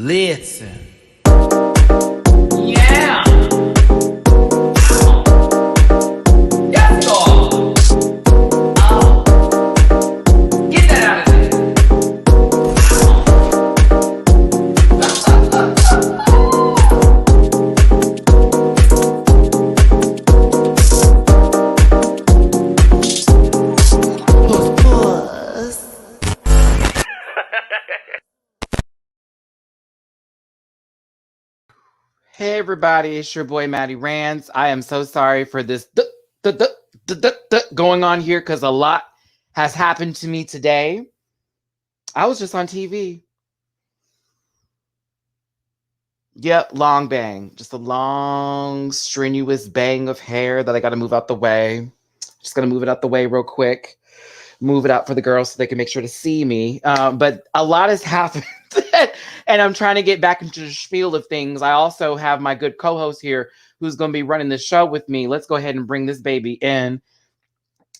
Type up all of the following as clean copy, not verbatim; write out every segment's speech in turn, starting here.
Listen. Yeah. Yes, dog. Get that out of there. Hey everybody, it's your boy Matty Rants. I am so sorry for this going on here because a lot has happened to me today. I was just on TV. Yep, long bang. Just a long, strenuous bang of hair that I got to move out the way. Just going to move it out the way real quick. Move it out for the girls so they can make sure to see me. But a lot has happened. And I'm trying to get back into the spiel of things. I also have my good co-host here who's going to be running the show with me. Let's go ahead and bring this baby in.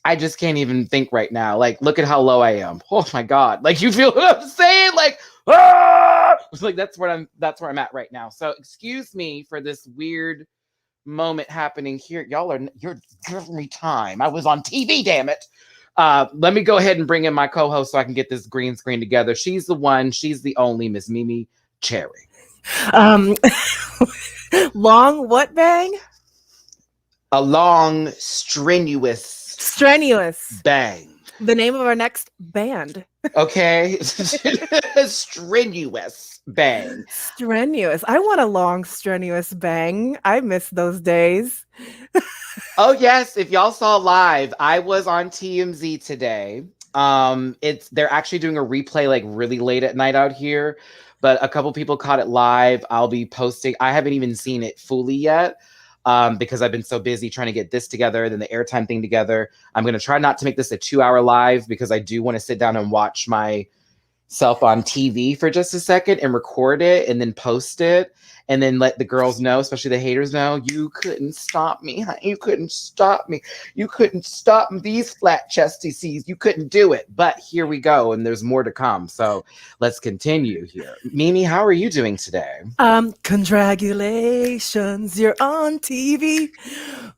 I just can't even think right now. Like, look at how low I am. Oh my God. Like, you feel what I'm saying? Like, ah! Like that's where I'm at right now. So excuse me for this weird moment happening here. You're giving me time. I was on TV, damn it. Let me go ahead and bring in my co-host so I can get this green screen together. She's the one, she's the only Miss Mimi Cherry. Long what bang? A long, strenuous bang. The name of our next band. Okay. Strenuous bang. Strenuous. I want a long, strenuous bang. I miss those days. Oh yes, if y'all saw live, I was on TMZ today. They're actually doing a replay like really late at night out here, but a couple people caught it live. I'll be posting. I haven't even seen it fully yet because I've been so busy trying to get this together, then the airtime thing together. I'm going to try not to make this a 2-hour live because I do want to sit down and watch myself on TV for just a second and record it and then post it. And then let the girls know, especially the haters know, you couldn't stop me. You couldn't stop me. You couldn't stop these flat chesty C's. You couldn't do it. But here we go. And there's more to come. So let's continue here. Mimi, how are you doing today? Congratulations. You're on TV.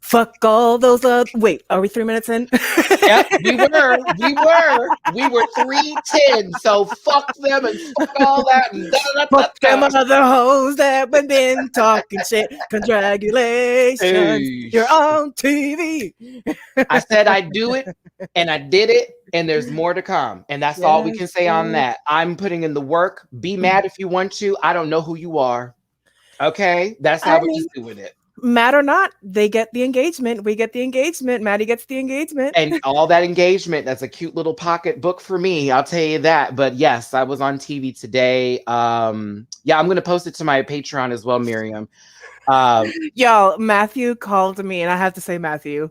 Fuck all those. Wait, are we 3 minutes in? Yep, we were 3:10. So fuck them and fuck all that. And fuck them other hoes that been talking shit. Congratulations. Hey. You're on TV. I said I'd do it and I did it and there's more to come. And that's all we can say on that. I'm putting in the work. Be mad if you want to. I don't know who you are. Okay? That's how we're just doing it. Mad or not, they get the engagement. We get the engagement. Maddie gets the engagement. And all that engagement, that's a cute little pocketbook for me. I'll tell you that. But yes, I was on TV today. I'm going to post it to my Patreon as well, Miriam. Y'all, Matthew called me, and I have to say Matthew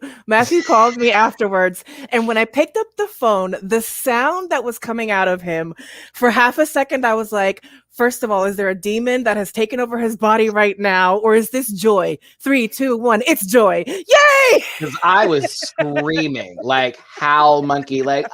called me afterwards, and when I picked up the phone, the sound that was coming out of him, for half a second I was like, first of all, is there a demon that has taken over his body right now, or is this joy? 3, 2, 1, it's joy. Yay! Because I was screaming like howl monkey, like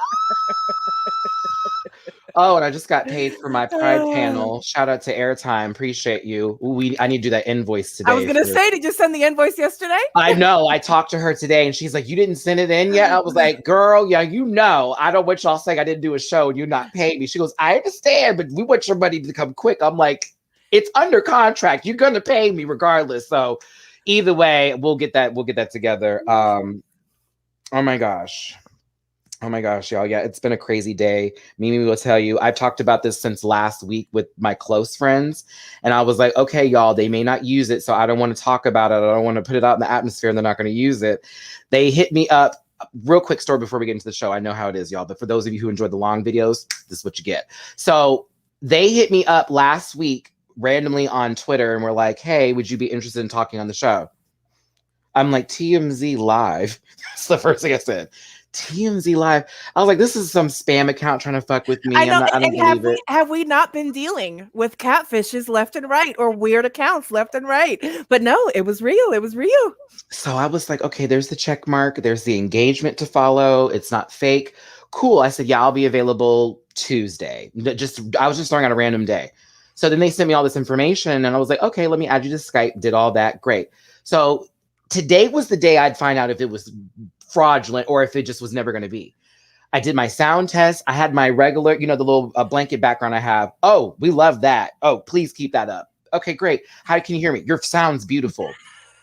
oh, and I just got paid for my Pride panel. Shout out to Airtime. Appreciate you. I need to do that invoice today. I was going to say, did you send the invoice yesterday? I know. I talked to her today and she's like, you didn't send it in yet? I was like, girl, yeah, you know. I don't want y'all saying I didn't do a show and you not paid me. She goes, I understand, but we want your money to come quick. I'm like, it's under contract. You're going to pay me regardless. So either way, we'll get that together. Oh my gosh, y'all. Yeah, it's been a crazy day. Mimi will tell you, I've talked about this since last week with my close friends. And I was like, okay, y'all, they may not use it. So I don't want to talk about it. I don't want to put it out in the atmosphere and they're not going to use it. They hit me up. Real quick story before we get into the show. I know how it is, y'all. But for those of you who enjoy the long videos, this is what you get. So they hit me up last week randomly on Twitter and were like, hey, would you be interested in talking on the show? I'm like, TMZ Live. That's the first thing I said. TMZ Live. I was like, this is some spam account trying to fuck with me. I know. I don't believe it. Have we not been dealing with catfishes left and right or weird accounts left and right? But no, it was real. It was real. So I was like, okay, there's the check mark. There's the engagement to follow. It's not fake. Cool. I said, yeah, I'll be available Tuesday. I was just throwing out a random day. So then they sent me all this information and I was like, okay, let me add you to Skype, did all that. Great. So today was the day I'd find out if it was fraudulent or if it just was never going to be. I did my sound test. I had my regular, the little blanket background I have. Oh, we love that. Oh, please keep that up. Okay, great. How can you hear me? Your sound's beautiful.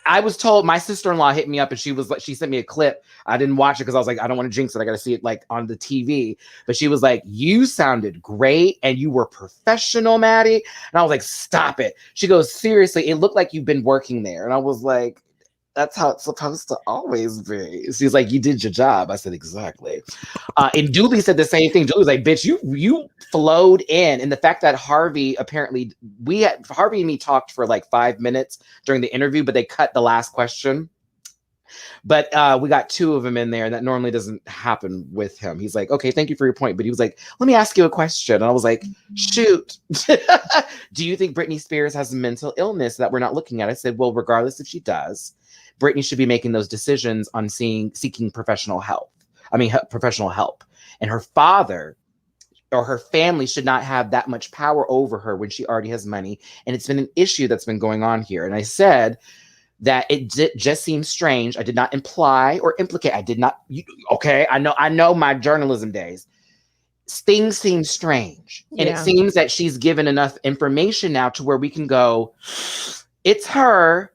I was told, my sister-in-law hit me up and she sent me a clip. I didn't watch it because I was like, I don't want to jinx it. I got to see it like on the TV. But she was like, you sounded great and you were professional, Matty. And I was like, stop it. She goes, seriously, it looked like you've been working there. And I was like, that's how it's supposed to always be. She's like, you did your job. I said, exactly. And Dooley said the same thing. Dooley was like, bitch, you flowed in. And the fact that Harvey, apparently, Harvey and me talked for like 5 minutes during the interview, but they cut the last question. But we got 2 of them in there, and that normally doesn't happen with him. He's like, okay, thank you for your point. But he was like, let me ask you a question. And I was like, shoot. Do you think Britney Spears has a mental illness that we're not looking at? I said, well, regardless if she does, Britney should be making those decisions on seeking professional help. Professional help. And her father or her family should not have that much power over her when she already has money. And it's been an issue that's been going on here. And I said that it just seems strange. I did not imply or implicate. I did not. Okay, I know my journalism days. Things seem strange. And it seems that she's given enough information now to where we can go, it's her.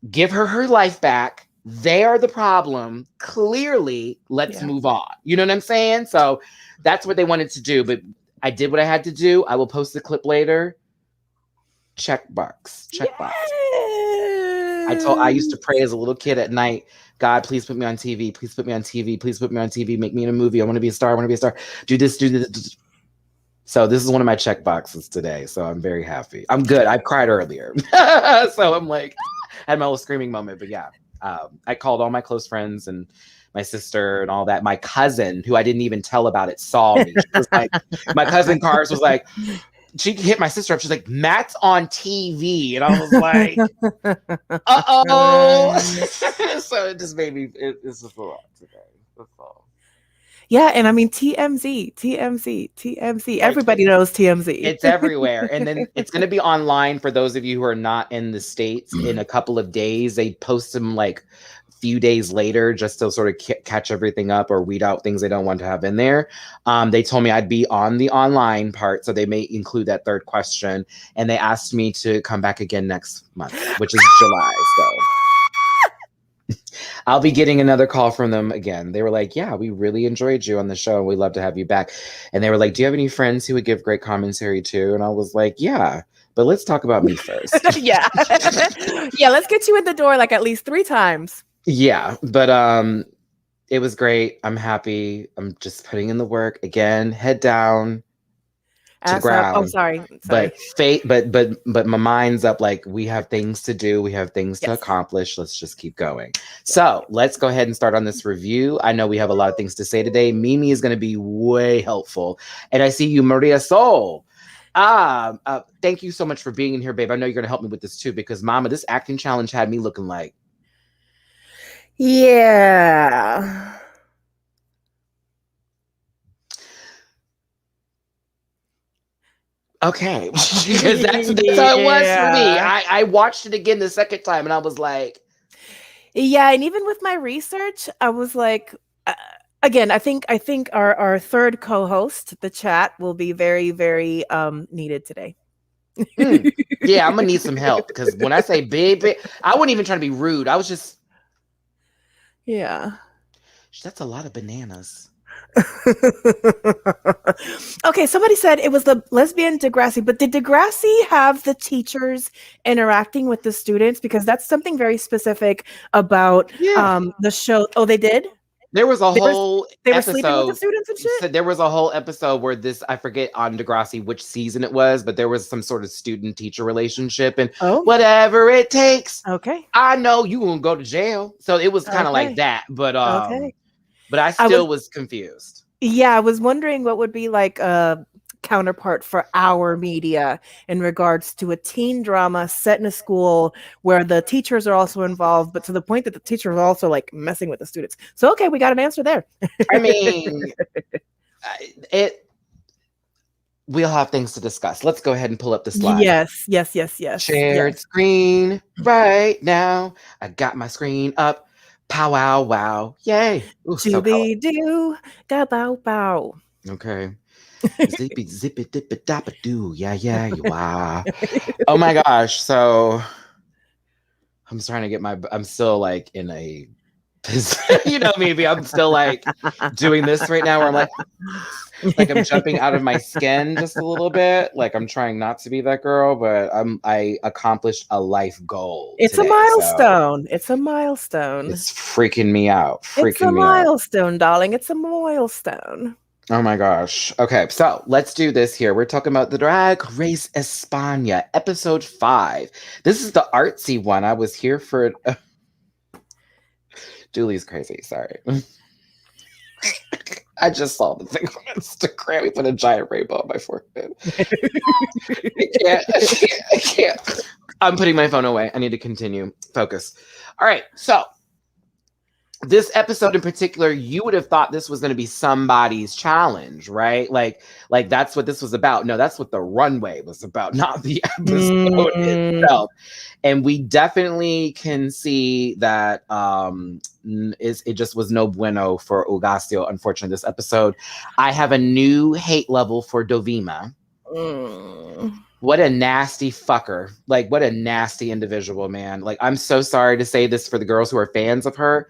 Give her her life back. They are the problem. Clearly, let's move on. You know what I'm saying? So that's what they wanted to do. But I did what I had to do. I will post the clip later. Checkbox. I used to pray as a little kid at night. God, please put me on TV. Please put me on TV. Please put me on TV. Make me in a movie. I want to be a star. I want to be a star. Do this, do this. So this is one of my check boxes today. So I'm very happy. I'm good. I cried earlier. So I'm like, I had my little screaming moment. But yeah, I called all my close friends and my sister and all that. My cousin, who I didn't even tell about it, saw me. She was like, my cousin Cars was like, she hit my sister up. She's like, Matt's on TV. And I was like, uh-oh. So it just made me, it's just a lot today. That's all. Yeah, and I mean TMZ. Everybody knows TMZ. It's everywhere. And then it's going to be online for those of you who are not in the States in a couple of days. They post them like a few days later just to sort of catch everything up or weed out things they don't want to have in there. They told me I'd be on the online part, so they may include that third question. And they asked me to come back again next month, which is July. So I'll be getting another call from them again. They were like, yeah, we really enjoyed you on the show and we'd love to have you back. And they were like, do you have any friends who would give great commentary too? And I was like, yeah, but let's talk about me first. Yeah. Yeah, let's get you in the door like at least 3 times. Yeah, but it was great. I'm happy. I'm just putting in the work again, head down. To the ground. Oh, sorry. But my mind's up. Like, we have things to do. We have things to accomplish. Let's just keep going. So let's go ahead and start on this review. I know we have a lot of things to say today. Mimi is going to be way helpful. And I see you, Maria Sol. Thank you so much for being in here, babe. I know you're going to help me with this too, because Mama, this acting challenge had me looking like. Yeah. Okay, because that's how it was for me. I watched it again the second time, and I was like, yeah. And even with my research, I was like, again, I think our third co-host, the chat, will be very, very needed today. Yeah, I'm gonna need some help because when I say big, I wasn't even trying to be rude. I was just, yeah. That's a lot of bananas. Okay, somebody said it was the lesbian Degrassi, but did Degrassi have the teachers interacting with the students? Because that's something very specific about the show. Oh, they did? There was a whole they were sleeping with the students and shit? So there was a whole episode where I forget on Degrassi which season it was, but there was some sort of student-teacher relationship and whatever it takes. Okay. I know you won't go to jail. So it was kind of like that, but but I still was confused. Yeah, I was wondering what would be like a counterpart for our media in regards to a teen drama set in a school where the teachers are also involved, but to the point that the teachers are also like messing with the students. So, okay, we got an answer there. I mean, we'll have things to discuss. Let's go ahead and pull up the slide. Yes. Shared screen right now. I got my screen up. Pow wow wow. Yay. Ooh, so colorful. Do da bow bow. Okay. Zippy zippy dippy dappa doo. Yeah, you are. Oh my gosh. So I'm trying to get I'm still like in a maybe I'm still like doing this right now where I'm like I'm jumping out of my skin just a little bit. Like I'm trying not to be that girl, but I accomplished a life goal. It's today, a milestone. So it's a milestone. it's freaking me out. It's a milestone, darling. It's a milestone. Oh my gosh. Okay, so let's do this here. We're talking about the Drag Race Espana, episode 5. This is the artsy one. I was here for it. Julie's crazy. Sorry. I just saw the thing on Instagram. We put a giant rainbow on my forehead. I can't. I'm putting my phone away. I need to continue. Focus. All right. So this episode in particular, you would have thought this was going to be somebody's challenge, right? Like that's what this was about. No, that's what the runway was about, not the episode itself. And we definitely can see that it just was no bueno for Ugasio, unfortunately, this episode. I have a new hate level for Dovima. What a nasty fucker. Like, what a nasty individual, man. Like, I'm so sorry to say this for the girls who are fans of her.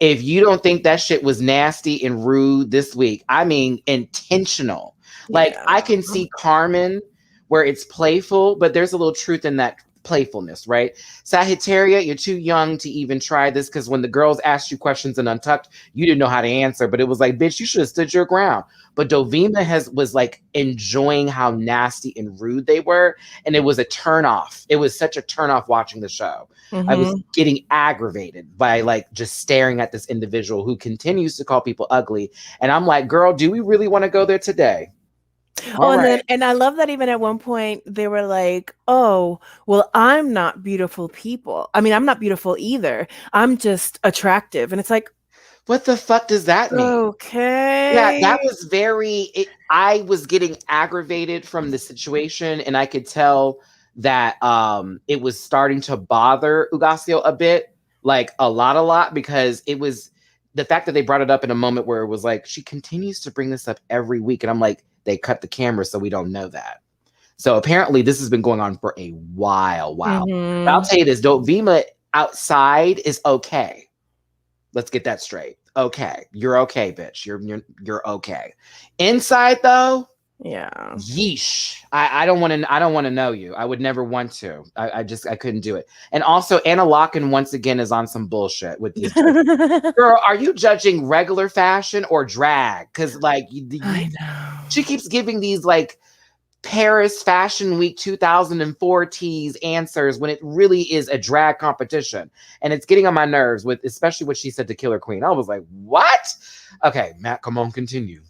If you don't think that shit was nasty and rude this week, I mean, intentional. Like, I can see Carmen where it's playful, but there's a little truth in that playfulness, right? Sagittaria, you're too young to even try this because when the girls asked you questions in Untucked, you didn't know how to answer, but it was like, bitch, you should have stood your ground. But Dovima was like enjoying how nasty and rude they were, and it was a turnoff. It was such a turnoff watching the show. I was getting aggravated by like just staring at this individual who continues to call people ugly, and I'm like, girl, do we really want to go there today? And I love that even at one point they were like, oh, well, I'm not beautiful people. I mean, I'm not beautiful either. I'm just attractive. And it's like, what the fuck does that mean? Okay. Yeah, that was I was getting aggravated from the situation, and I could tell that it was starting to bother Ugasio a bit, like a lot, because it was the fact that they brought it up in a moment where it was like, she continues to bring this up every week. And I'm like, they cut the camera, so we don't know that. So apparently this has been going on for a while. But I'll tell you this, Dovima outside is okay. Let's get that straight. Okay. You're okay, bitch. You're okay. Inside though, yeah. Yeesh. I don't want to know you. I would never want to. I couldn't do it. And also Anna Locken once again is on some bullshit with these. Girl, are you judging regular fashion or drag? Because like I know. She keeps giving these like Paris Fashion Week 2004 teas answers when it really is a drag competition. And it's getting on my nerves with especially what she said to Killer Queen. I was like, what? Okay, Matt, come on, continue.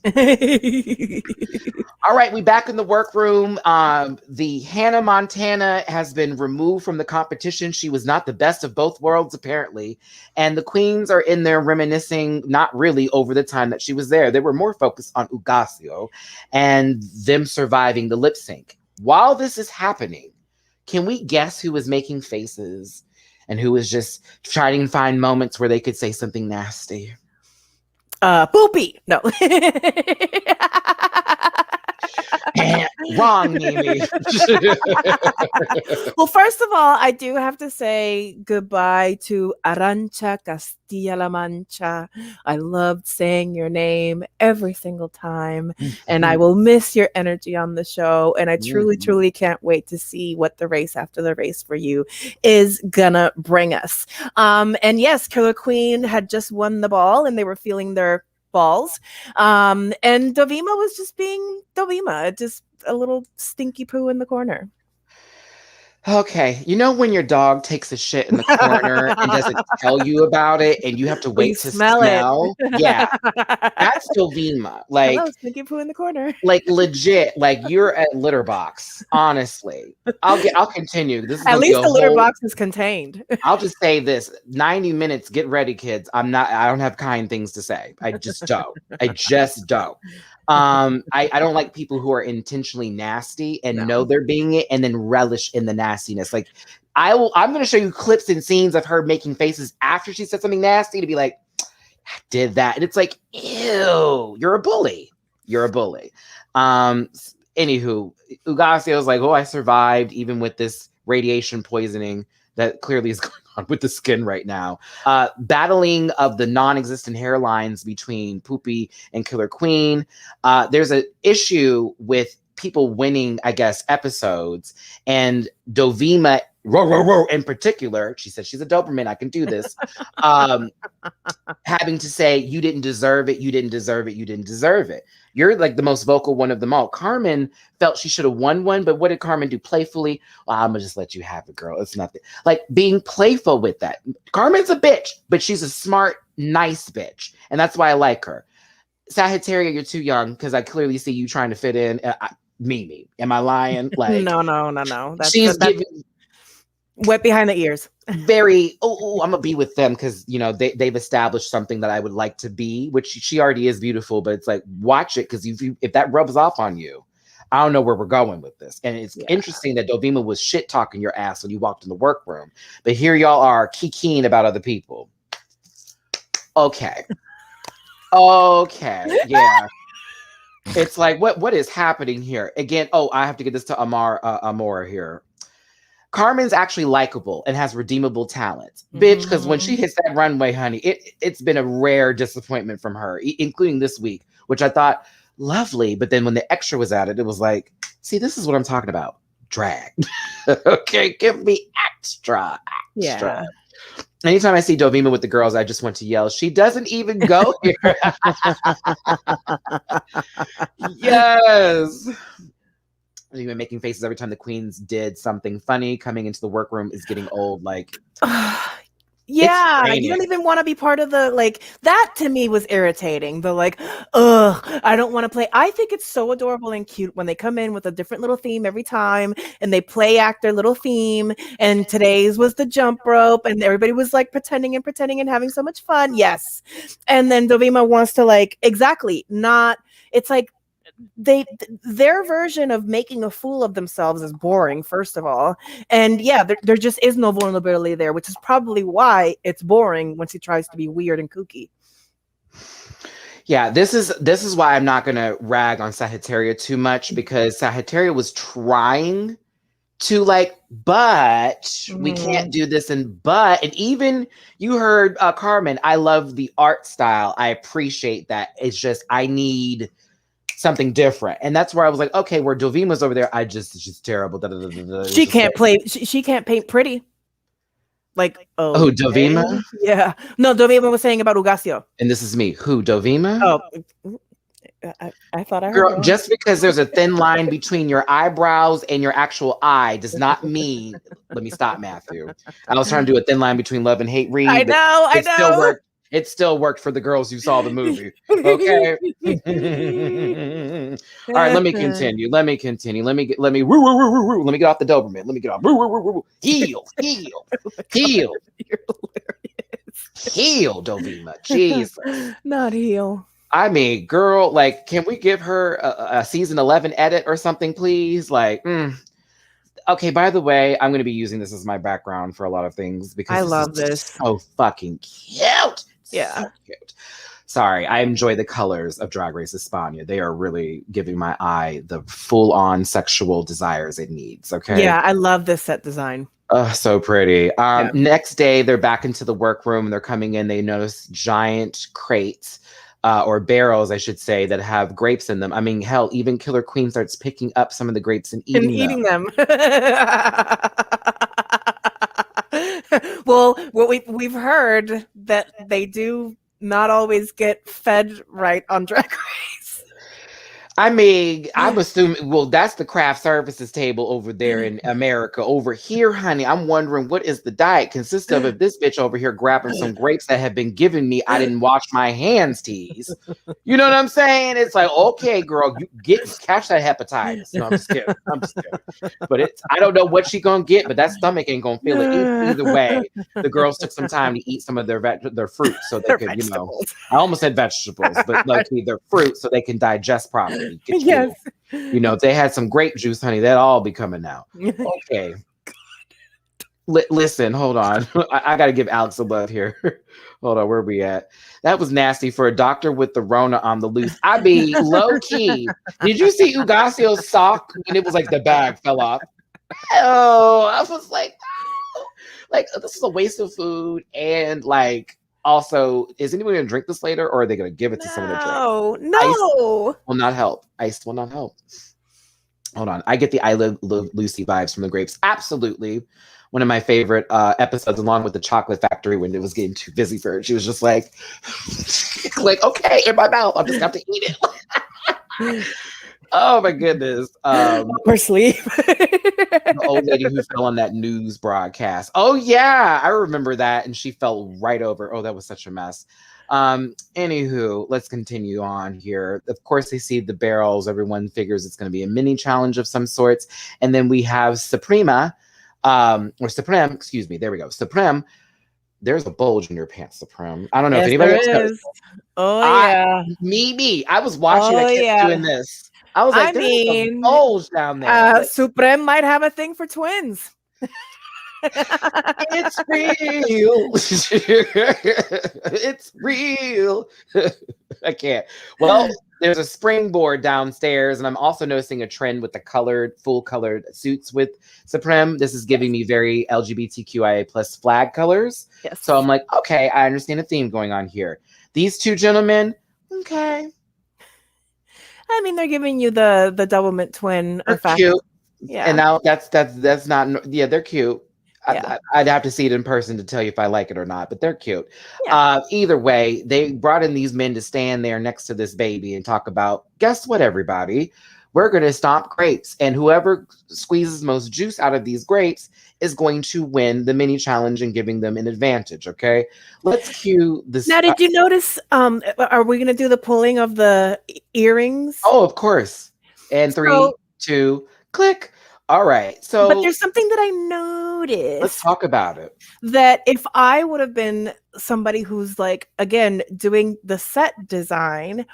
All right, we back in the workroom. The Hannah Montana has been removed from the competition. She was not the best of both worlds, apparently. And the queens are in there reminiscing, not really over the time that she was there. They were more focused on Ugasio and them surviving the lip sync. While this is happening, can we guess who was making faces and who was just trying to find moments where they could say something nasty? Poopy. No. Wrong, Mimi. Well, first of all, I do have to say goodbye to Arantxa Castilla-La Mancha. I loved saying your name every single time, and I will miss your energy on the show. And I truly can't wait to see what the race after the race for you is gonna bring us. And yes, Killer Queen had just won the ball, and they were feeling their balls. And Dovima was just being Dovima, just a little stinky poo in the corner. Okay, you know when your dog takes a shit in the corner and doesn't tell you about it, and you have to wait to smell it? Yeah, that's Dovima. Like, hello, stinky poo in the corner. Like legit, like you're at litter box. Honestly, I'll continue. This is at least the litter box is contained. I'll just say this: 90 minutes. Get ready, kids. I don't have kind things to say. I just don't. I don't like people who are intentionally nasty and No. know they're being it and then relish in the nastiness. Like I'm going to show you clips and scenes of her making faces after she said something nasty to be like, I did that. And it's like, ew, you're a bully. You're a bully. Anywho, Ugasio's like, oh, I survived even with this radiation poisoning that clearly is going on with the skin right now. Battling of the non-existent hairlines between Poopy and Killer Queen. There's an issue with people winning, I guess, episodes. And Dovima, in particular, she said she's a Doberman, I can do this. Having to say, you didn't deserve it, you didn't deserve it, you didn't deserve it. You're like the most vocal one of them all. Carmen felt she should have won one, but what did Carmen do playfully? Well, I'm gonna just let you have it, girl. It's nothing. Like being playful with that. Carmen's a bitch, but she's a smart, nice bitch. And that's why I like her. Sagittaria, you're too young because I clearly see you trying to fit in. Mimi, am I lying? Like no. She's giving wet behind the ears. Very, I'm gonna be with them because they've established something that I would like to be, which she already is beautiful, but it's like watch it because if that rubs off on you, I don't know where we're going with this. And it's interesting that Dovima was shit talking your ass when you walked in the workroom, but here y'all are kikiing about other people. Okay, yeah. It's like what is happening here again? Oh, I have to get this to Amora here. Carmen's actually likable and has redeemable talents. Bitch, because when she hits that runway, honey, it's been a rare disappointment from her, including this week, which I thought lovely. But then when the extra was added, it was like, see, this is what I'm talking about. Drag. Okay, give me extra. Yeah. Anytime I see Dovima with the girls, I just want to yell, she doesn't even go here. Yes. Even making faces every time the queens did something funny. Coming into the workroom is getting old. Like, yeah, you don't even want to be part of the like. That to me was irritating. The like, ugh, I don't want to play. I think it's so adorable and cute when they come in with a different little theme every time, and they play act their little theme. And today's was the jump rope, and everybody was like pretending and having so much fun. Yes, and then Dovima wants to like exactly not. It's like. Their version of making a fool of themselves is boring, first of all, and yeah, there just is no vulnerability there, which is probably why it's boring when she tries to be weird and kooky. Yeah, this is why I'm not gonna rag on Sagittaria too much, because Sagittaria was trying to like, but we can't do this, and even you heard Carmen, I love the art style, I appreciate that, it's just I need something different. And that's where I was like, okay, where Dovima's over there, it's just terrible. She can't play. She can't paint pretty. Like, oh, Dovima? Yeah. No, Dovima was saying about Ugasio. And this is me. Who, Dovima? Oh, I thought I heard. Girl, just because there's a thin line between your eyebrows and your actual eye does not mean, let me stop, Matthew. I was trying to do a thin line between love and hate read. I know. It still worked for the girls who saw the movie. Okay. All right, let me continue. Let me get off the Doberman. Let me get off. Heel. You're hilarious. Heel, Dovima. Jesus. Not heel. I mean, girl, like, can we give her a season 11 edit or something, please? Like, Okay, by the way, I'm going to be using this as my background for a lot of things because I love this. So fucking cute. Yeah. So cute. Sorry, I enjoy the colors of Drag Race Espana. They are really giving my eye the full-on sexual desires it needs, okay? Yeah, I love this set design. Oh, so pretty. Next day, they're back into the workroom. They're coming in. They notice giant crates, or barrels, I should say, that have grapes in them. I mean, hell, even Killer Queen starts picking up some of the grapes and eating them. Well, what we've heard that they do not always get fed right on Drag Race. I mean, I'm assuming, well, that's the craft services table over there in America. Over here, honey, I'm wondering what is the diet consist of if this bitch over here grabbing some grapes that have been given me, I didn't wash my hands, tease. You know what I'm saying? It's like, okay, girl, you catch that hepatitis. No, I'm just kidding. I'm just kidding. But I don't know what she gonna get, but that stomach ain't gonna feel it either way. The girls took some time to eat some of their fruit so they could, vegetables. I almost said vegetables, but like their fruit so they can digest properly. Get Yes. if they had some grape juice, honey, that'd all be coming out. Okay. Listen, hold on. I got to give Alex a love here. Hold on, where are we at? That was nasty for a doctor with the Rona on the loose. I be low key. Did you see Ugasio's sock? And it was like the bag fell off. Oh, I was like, oh. Like, this is a waste of food. And like, also, is anyone going to drink this later, or are they going to give it to someone to drink? No. Ice will not help. Ice will not help. Hold on. I get the I Love Lucy vibes from the grapes. Absolutely. One of my favorite episodes, along with the chocolate factory, when it was getting too busy for her. She was just like, okay, in my mouth. I'll just have to eat it. Oh my goodness. Or sleep. The old lady who fell on that news broadcast. Oh yeah, I remember that. And she fell right over. Oh, that was such a mess. Anywho, let's continue on here. Of course, they see the barrels. Everyone figures it's going to be a mini challenge of some sorts. And then we have Suprema, or Supreme, excuse me. There we go. Supreme. There's a bulge in your pants, Supreme. I don't know if anybody else knows. Oh, yeah. Me. I was watching a kid doing this. I was like, there's a bulge down there. Supreme might have a thing for twins. It's real. It's real. I can't. Well, there's a springboard downstairs, and I'm also noticing a trend with the full colored suits with Supreme. This is giving me very LGBTQIA plus flag colors. Yes. So I'm like, okay, I understand a theme going on here. These two gentlemen, okay. I mean, they're giving you the double mint twin effect. Cute. Yeah. And now that's not, yeah, they're cute. Yeah. I'd have to see it in person to tell you if I like it or not, but they're cute. Yeah. Either way, they brought in these men to stand there next to this baby and talk about, guess what, everybody? We're going to stomp grapes. And whoever squeezes most juice out of these grapes is going to win the mini challenge and giving them an advantage, okay? Let's cue this. Now, did you notice, are we going to do the pulling of the earrings? Oh, of course. And 3, 2, click. All right. So, but there's something that I noticed. Let's talk about it. That if I would have been somebody who's like, again, doing the set design,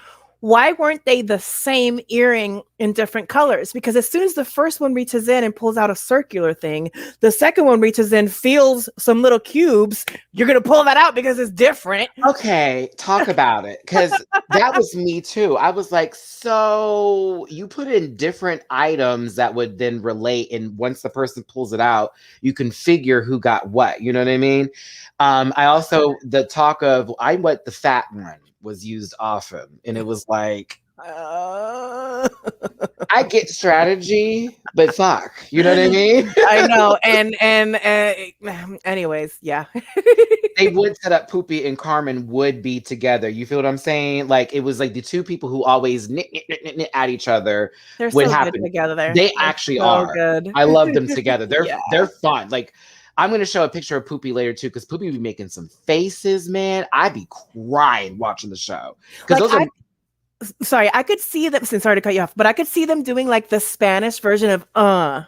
why weren't they the same earring in different colors? Because as soon as the first one reaches in and pulls out a circular thing, the second one reaches in, feels some little cubes. You're going to pull that out because it's different. Okay, talk about it. Because that was me too. I was like, so you put in different items that would then relate. And once the person pulls it out, you can figure who got what. You know what I mean? I also, the talk of, I want the fat one was used often, and it was like, I get strategy, but fuck, you know what I mean? I know, and anyways, yeah. They would set up Poopy and Carmen would be together. You feel what I'm saying? Like, it was like the two people who always knit at each other. They're would so happen good together. They actually are. Good. I love them together. They're fun. Like, I'm going to show a picture of Poopy later, too, because Poopy be making some faces, man. I'd be crying watching the show. Because like, sorry, I could see them, sorry to cut you off, but I could see them doing, like, the Spanish version of, Uh-huh.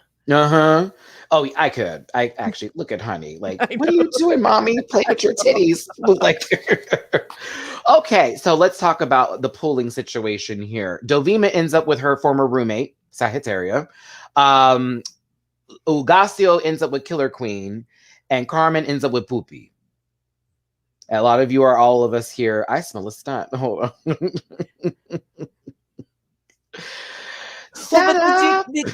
Oh, I could. I actually, look at Honey. Like, what are you doing, mommy? Play with your titties. Like, okay, so let's talk about the pulling situation here. Dovima ends up with her former roommate, Sagittaria. Ugasio ends up with Killer Queen, and Carmen ends up with Poopy. A lot of you are all of us here. I smell a stunt. Hold on.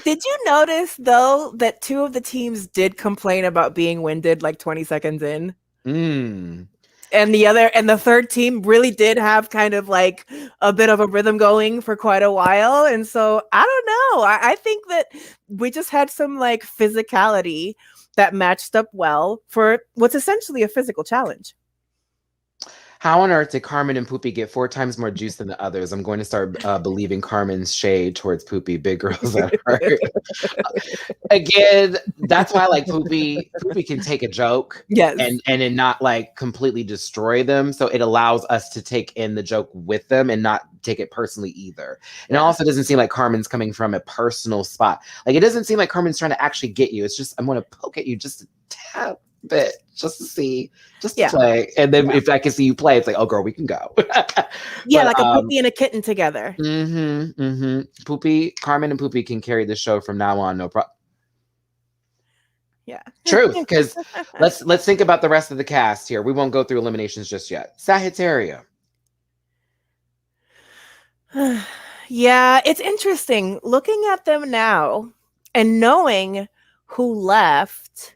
Did you notice, though, that 2 of the teams did complain about being winded like 20 seconds in? And the third team really did have kind of like a bit of a rhythm going for quite a while. And so I don't know. I think that we just had some like physicality that matched up well for what's essentially a physical challenge. How on earth did Carmen and Poopy get 4 times more juice than the others? I'm going to start believing Carmen's shade towards Poopy. Big girls at heart. Again, that's why I like Poopy. Poopy can take a joke Yes. and it not like completely destroy them. So it allows us to take in the joke with them and not take it personally either. And it also doesn't seem like Carmen's coming from a personal spot. Like it doesn't seem like Carmen's trying to actually get you. It's just I'm going to poke at you just a tad bit, just to see, just to play. And then if I can see you play, it's like, oh girl, we can go. Yeah, like a Poopy and a kitten together. Poopy, Carmen and Poopy can carry the show from now on, no problem. Yeah. True, because let's think about the rest of the cast here. We won't go through eliminations just yet. Sagittaria. Yeah, it's interesting looking at them now and knowing who left.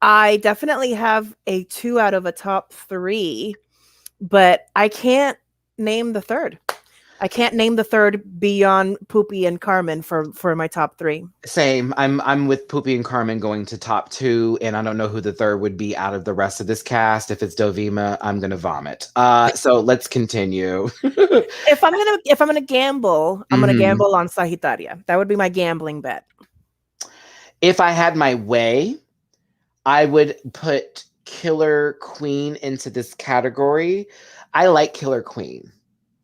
I definitely have a 2 out of a top 3, but I can't name the third. I can't name the third beyond Poopy and Carmen for my top 3. Same. I'm with Poopy and Carmen going to top 2, and I don't know who the third would be out of the rest of this cast. If it's Dovima, I'm gonna vomit. So let's continue. If I'm gonna gamble, I'm gonna gamble on Sagittaria. That would be my gambling bet. If I had my way, I would put Killer Queen into this category. I like Killer Queen.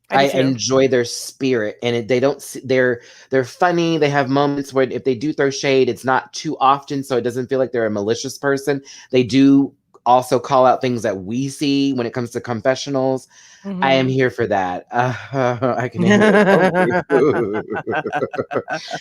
I enjoy their spirit, and they're funny. They have moments where if they do throw shade, it's not too often, so it doesn't feel like they're a malicious person. They do also call out things that we see when it comes to confessionals. I am here for that. I can hear it.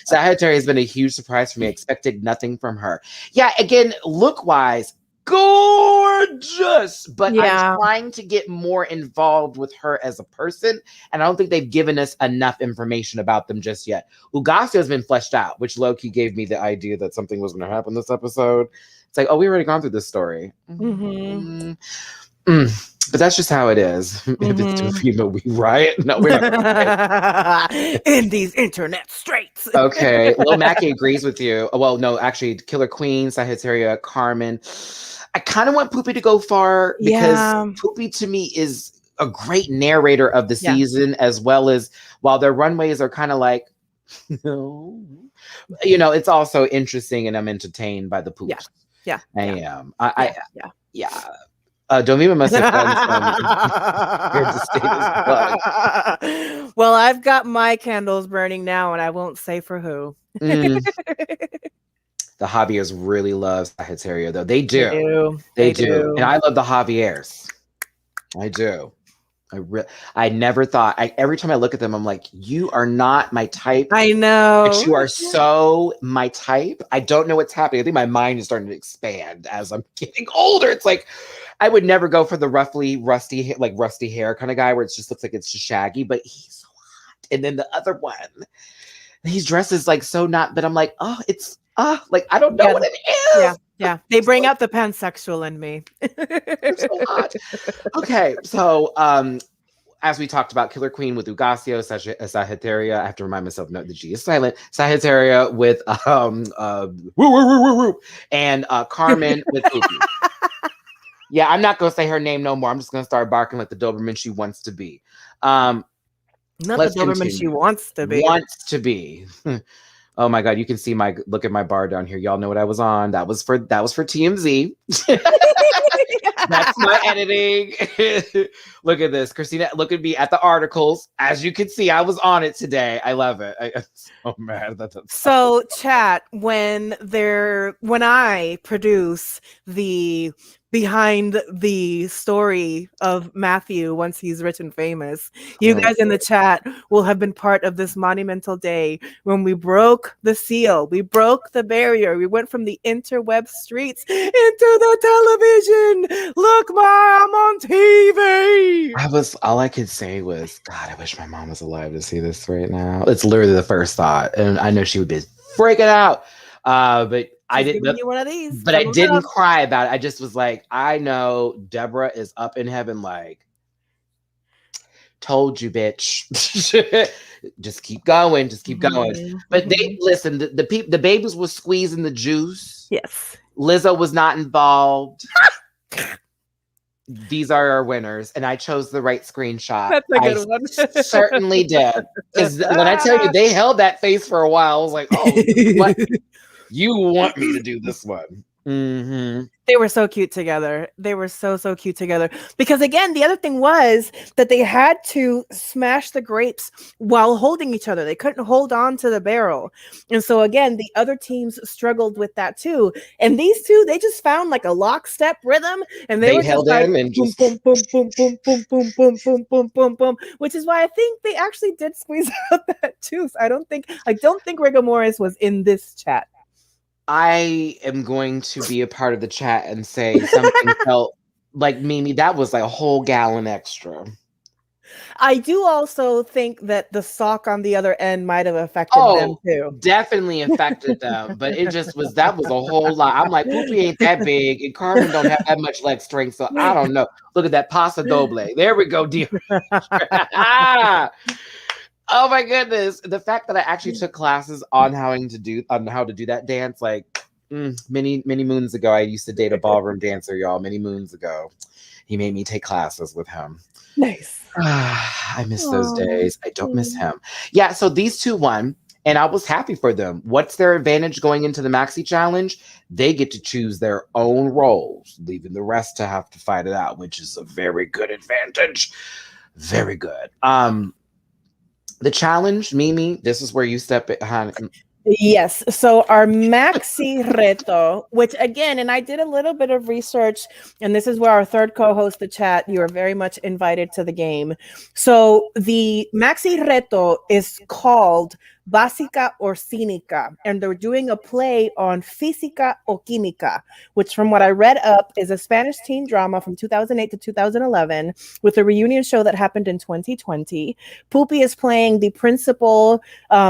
Sagittarius has been a huge surprise for me. I expected nothing from her. Yeah, again, look-wise, gorgeous, but I'm trying to get more involved with her as a person, and I don't think they've given us enough information about them just yet. Ugasio has been fleshed out, which low-key gave me the idea that something was going to happen this episode. It's like, oh, we already gone through this story. But that's just how it is. If it's Dovima, we riot. No, we're not. In these internet straits. Okay. Well, Mackie agrees with you. Well, no, actually, Killer Queen, Sagittaria, Carmen. I kind of want Poopy to go far because Poopy to me is a great narrator of the season, as well as while their runways are kind of like, it's also interesting, and I'm entertained by the poop. Yeah. I am. Dovima must have done some. Well, I've got my candles burning now, and I won't say for who. The Javiers really love Sagittaria, though. They do. They do. And I love the Javiers. I do. I never thought. Every time I look at them, I'm like, you are not my type. I know. But you are so my type. I don't know what's happening. I think my mind is starting to expand as I'm getting older. It's like, I would never go for the rusty hair kind of guy where it just looks like it's just shaggy, but he's so hot. And then the other one, he's dressed as like so not, but I'm like, oh, it's like I don't know what it is. Yeah. They bring out the pansexual in me. They're so hot. Okay, so as we talked about, Killer Queen with Ugasio, Sagittaria. I have to remind myself, no, the G is silent. Sagittaria with and Carmen with Poopy. Yeah, I'm not going to say her name no more. I'm just going to start barking like the Doberman she wants to be. Not the Doberman she wants to be. Wants to be. Oh my God, you can see look at my bar down here. Y'all know what I was on. That was for TMZ. That's my editing. Look at this. Christina, look at me at the articles. As you can see, I was on it today. I love it. I'm so mad. So chat, when I produce the behind the story of Matthew once he's rich and famous, you guys in the chat will have been part of this monumental day when we broke the seal, we broke the barrier, we went from the interweb streets into the television. Look, Mom, I'm on TV. All I could say was, God, I wish my mom was alive to see this right now. It's literally the first thought, and I know she would be freaking out. But I didn't. You one of these, but I didn't cry about it. I just was like, I know Deborah is up in heaven, like, told you, bitch. Just keep going. Just keep going. But they listen. The babies were squeezing the juice. Yes. Lizzo was not involved. these are our winners, and I chose the right screenshot. That's a good one. Certainly did. Because when I tell you they held that face for a while, I was like, oh, you want me to do this one. Mm-hmm. They were so cute together. They were so cute together. Because again, the other thing was that they had to smash the grapes while holding each other. They couldn't hold on to the barrel. And so again, the other teams struggled with that too. And these two, they just found like a lockstep rhythm, and they were held just in like, and boom, just boom, boom, boom, boom, boom, boom, boom, boom, boom, boom, boom, which is why I think they actually did squeeze out that tooth. I don't think Rigor Morris was in this chat. I am going to be a part of the chat and say something felt like Mimi, that was like a whole gallon extra. I do also think that the sock on the other end might have affected them too. Definitely affected them, but it just was that was a whole lot. I'm like, Poopy ain't that big, and Carmen don't have that much leg strength, so I don't know. Look at that pasta doble. There we go, dear. Oh my goodness! The fact that I actually took classes on how to do that dance, like many moons ago, I used to date a ballroom dancer, y'all. Many moons ago, he made me take classes with him. Nice. I miss those days. I don't miss him. Yeah. So these two won, and I was happy for them. What's their advantage going into the Maxi challenge? They get to choose their own roles, leaving the rest to have to fight it out, which is a very good advantage. Very good. The challenge, Mimi, this is where you step it. Yes. So our Maxi Reto, which again, and I did a little bit of research, and this is where our third co-host, the chat, you are very much invited to the game. So the Maxi Reto is called Básica or Cínica, and they're doing a play on Física o Química, which from what I read up is a Spanish teen drama from 2008 to 2011 with a reunion show that happened in 2020. Poopy is playing the principal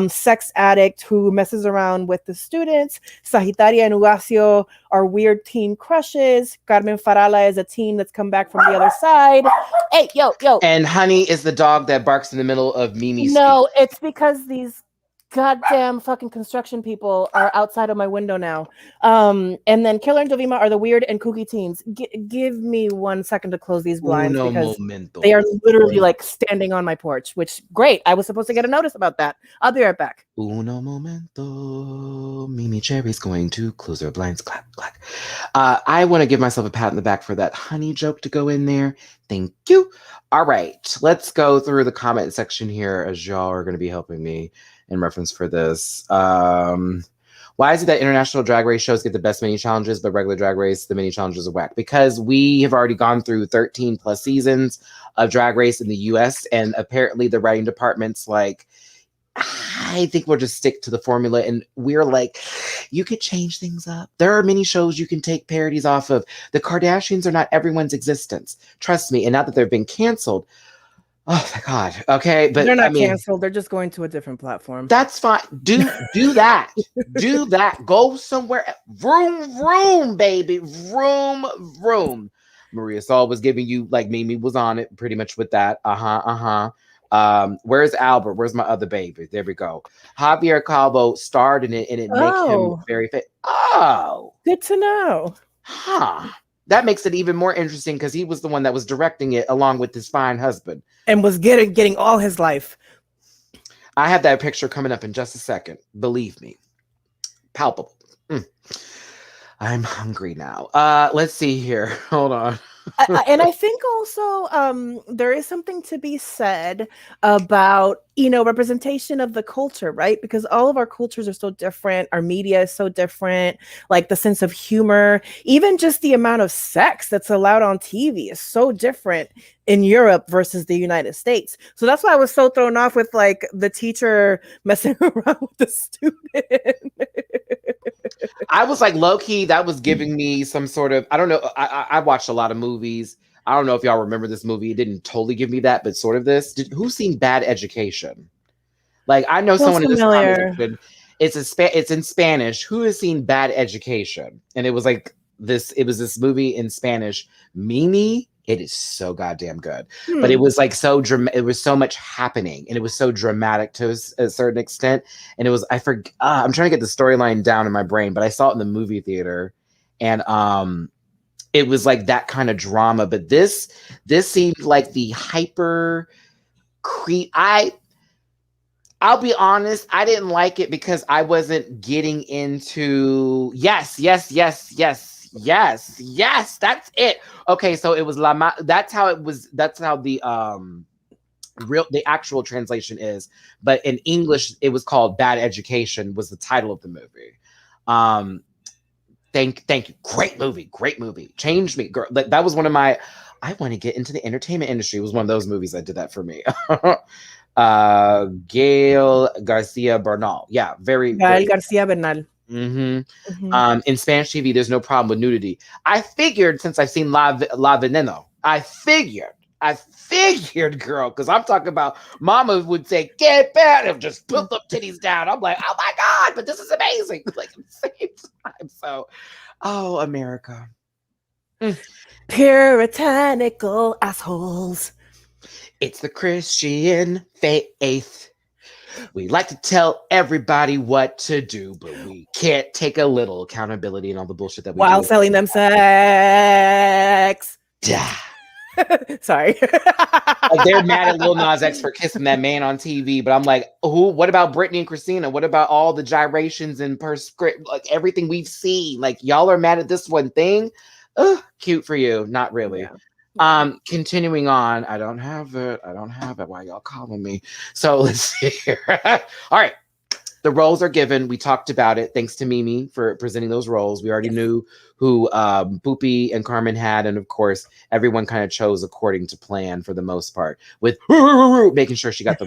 sex addict who messes around with the students. Sagitaria and Ugacio are weird teen crushes. Carmen Farala is a teen that's come back from the other side. Hey, yo. And Honey is the dog that barks in the middle of Mimi's No, it's because these goddamn fucking construction people are outside of my window now. And then Killer and Dovima are the weird and kooky teens. Give me 1 second to close these blinds because they are literally like standing on my porch, which great. I was supposed to get a notice about that. I'll be right back. Uno momento. Mimi Cherry's going to close her blinds. Clap, clap. I want to give myself a pat in the back for that Honey joke to go in there. Thank you. All right. Let's go through the comment section here as y'all are going to be helping me in reference for this. Why is it that international drag race shows get the best mini challenges, but regular drag race, the mini challenges are whack? Because we have already gone through 13 plus seasons of drag race in the US, and apparently the writing department's like, I think we'll just stick to the formula. And we're like, you could change things up. There are many shows you can take parodies off of. The Kardashians are not everyone's existence. Trust me. And now that they've been canceled, oh my God. Okay. But they're not canceled. They're just going to a different platform. That's fine. Do that. Do that. Go somewhere. Vroom, baby. Vroom. Maria Saul was giving you, like, Mimi was on it pretty much with that. Where's Albert? Where's my other baby? There we go. Javier Calvo starred in it, and it makes him very fit. Oh, good to know. That makes it even more interesting because he was the one that was directing it along with his fine husband and was getting all his life. I have that picture coming up in just a second. Believe me, palpable. I'm hungry now. Let's see here. Hold on. And I think also there is something to be said about, representation of the culture, right? Because all of our cultures are so different. Our media is so different. Like the sense of humor, even just the amount of sex that's allowed on TV is so different in Europe versus the United States. So that's why I was so thrown off with like the teacher messing around with the student. I was like, low key, that was giving me some sort of, I don't know. I watched a lot of movies. I don't know if y'all remember this movie. It didn't totally give me that, but sort of this. Who's seen Bad Education? Like, I know someone in this comment. It's in Spanish. Who has seen Bad Education? And it was like this. It was this movie in Spanish. Mimi. It is so goddamn good. But it was like so it was so much happening, and it was so dramatic to a certain extent. And it was, I'm trying to get the storyline down in my brain, but I saw it in the movie theater, and it was like that kind of drama. But this seemed like the hyper creep. I'll be honest, I didn't like it because I wasn't getting into yes, that's it. Okay, so it was that's how it was. That's how the actual translation is. But in English, it was called Bad Education. Was the title of the movie. Thank you. Great movie. Changed me, girl. That was one of my. I want to get into the entertainment industry. It was one of those movies that did that for me. Gail Garcia Bernal. Yeah, Gael Garcia Bernal. In Spanish TV, there's no problem with nudity. I figured since I've seen La Veneno, I figured, girl, because I'm talking about Mama would say, get better, just put the titties down. I'm like, oh my God, but this is amazing. Like at the same time. So, oh, America. Puritanical assholes. It's the Christian faith. We like to tell everybody what to do, but we can't take a little accountability and all the bullshit that we while do. selling them sex. Sorry. Like they're mad at Lil Nas X for kissing that man on TV, but I'm like, what about Britney and Christina? What about all the gyrations and like everything we've seen? Like y'all are mad at this one thing? Ugh, cute for you. Not really. Yeah. Continuing on, I don't have it. Why y'all calling me? So let's see here. All right. The roles are given. We talked about it. Thanks to Mimi for presenting those roles. We already knew who Poopy and Carmen had. And of course, everyone kind of chose according to plan for the most part, with making sure she got the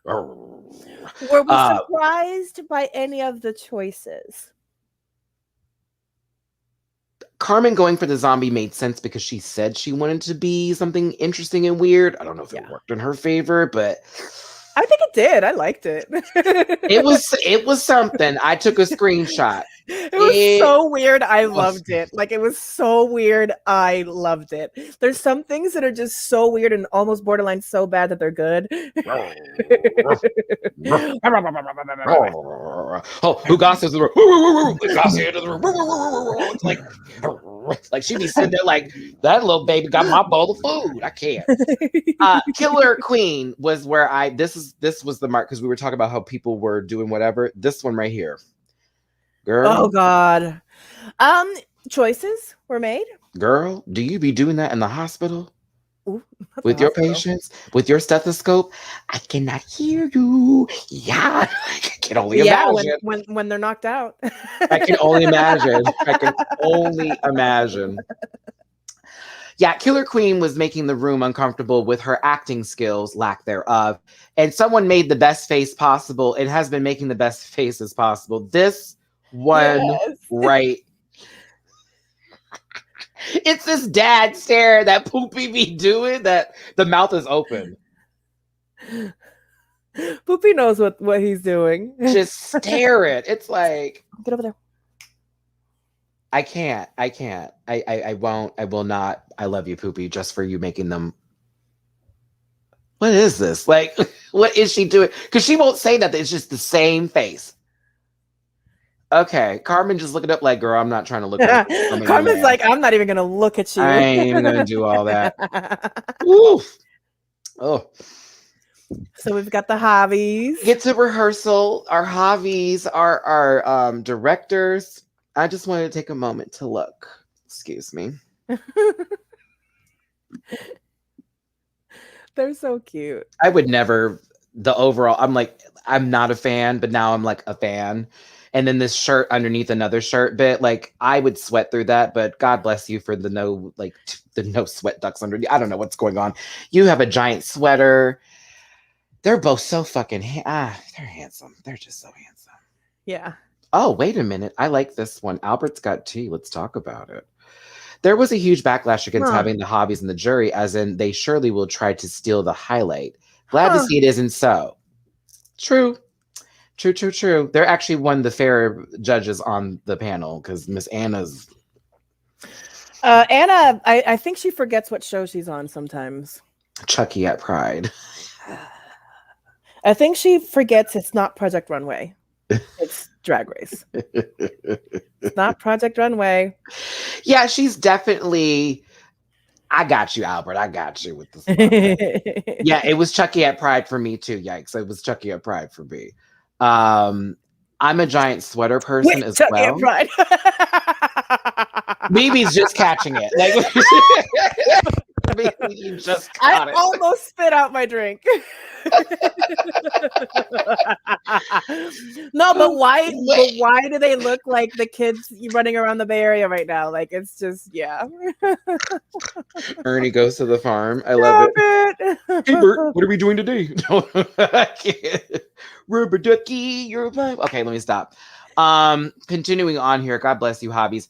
role. Were we surprised by any of the choices? Carmen going for the zombie made sense because she said she wanted to be something interesting and weird. I don't know if it worked in her favor, but I think it did. I liked it. It was something. I took a screenshot. It was so weird. I loved it. Like it was so weird. I loved it. There's some things that are just so weird and almost borderline so bad that they're good. Oh, who gossips the room? Like she'd be sitting there like that little baby got my bowl of food. I can't. Killer Queen was where this was the mark because we were talking about how people were doing whatever. This one right here. Girl. Oh God. Choices were made. Girl, do you be doing that in the hospital? Ooh, with your patients, with your stethoscope? I cannot hear you. Yeah, I can only imagine. When they're knocked out. I can only imagine. Yeah, Killer Queen was making the room uncomfortable with her acting skills, lack thereof. And someone made the best face possible. It has been making the best faces possible. This one right. It's this dad stare that Poopy be doing that the mouth is open. Poopy knows what he's doing. Just stare it. It's like, get over there. I can't. I won't. I will not. I love you, Poopy, just for you making them. What is this? Like, what is she doing? Because she won't say that. It's just the same face. Okay, Carmen just looking up like, girl, I'm not trying to look at Carmen's like, I'm not even going to look at you. I ain't even going to do all that. Oof. Oh. So we've got the hobbies. Get to rehearsal. Our hobbies are our directors. I just wanted to take a moment to look. Excuse me. They're so cute. I would never, I'm not a fan, but now I'm like a fan. And then this shirt underneath another shirt bit, like I would sweat through that, but God bless you for the no sweat ducts underneath. I don't know what's going on. You have a giant sweater. They're both so fucking they're handsome. They're just so handsome. Yeah. Oh, wait a minute. I like this one. Albert's got tea. Let's talk about it. There was a huge backlash against having the hobbies in the jury, as in they surely will try to steal the highlight. Glad to see it isn't so. True. They're actually one of the fair judges on the panel because Miss Anna's. Anna, I think she forgets what show she's on sometimes. Chucky at Pride. I think she forgets it's not Project Runway. It's Drag Race. It's not Project Runway. Yeah, she's definitely. I got you, Albert. I got you with this. Yeah, it was Chucky at Pride for me too. Yikes! It was Chucky at Pride for me. I'm a giant sweater person as Chucky well. at Pride. Mimi's just catching it. Like Mimi just caught I it. almost spit out my drink. No, but why? But why do they look like the kids running around the Bay Area right now? Like it's just Ernie goes to the farm. I love it. Hey Bert, what are we doing today? Rubber ducky, you're alive. Okay, let me stop. Continuing on here. God bless you, hobbies.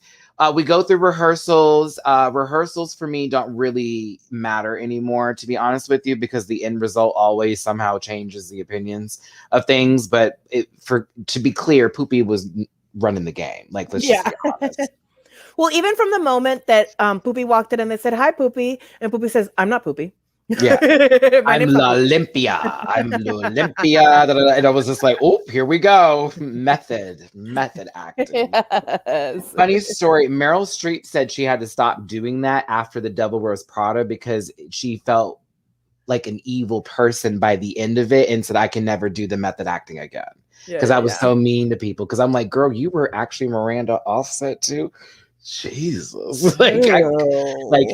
We go through rehearsals. Rehearsals for me don't really matter anymore, to be honest with you, because the end result always somehow changes the opinions of things. But to be clear, Poopy was running the game. Like, let's just be honest. Well, even from the moment that Poopy walked in and they said, "Hi, Poopy," and Poopy says, "I'm not Poopy." Yeah, I'm Olympia. I'm Olympia. And I was just like, oh, here we go. Method acting. Yes. Funny story. Meryl Streep said she had to stop doing that after The Devil Wears Prada because she felt like an evil person by the end of it and said, I can never do the method acting again. Because I was so mean to people. Because I'm like, girl, you were actually Miranda Offset too. Jesus. Like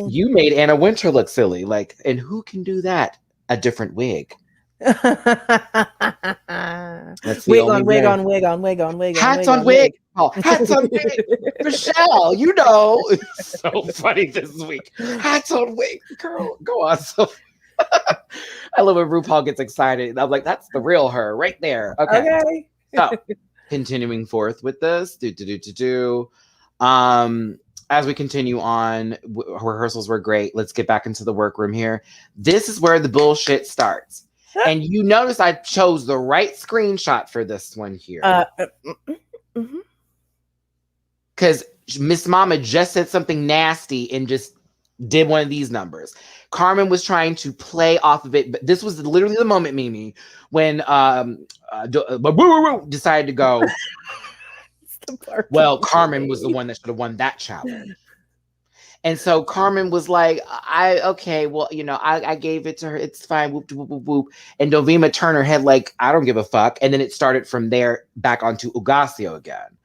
you made Anna Wintour look silly. Like, and who can do that? A different wig. That's wig on wig. Hats on wig. Oh, hats on wig. Michelle, you know. It's so funny this week. Hats on wig. Girl, go on. So I love when RuPaul gets excited. I'm like, that's the real her right there. Okay. So continuing forth with this. As we continue on, rehearsals were great. Let's get back into the workroom here. This is where the bullshit starts. And you notice I chose the right screenshot for this one here. Because Miss Mama just said something nasty and just did one of these numbers. Carmen was trying to play off of it, but this was literally the moment, Mimi, when decided to go. Well, Carmen was the one that should have won that challenge. And so Carmen was like, I gave it to her. It's fine. Whoop, whoop, whoop, whoop. And Dovima turned her head like, I don't give a fuck. And then it started from there back onto Ugasio again.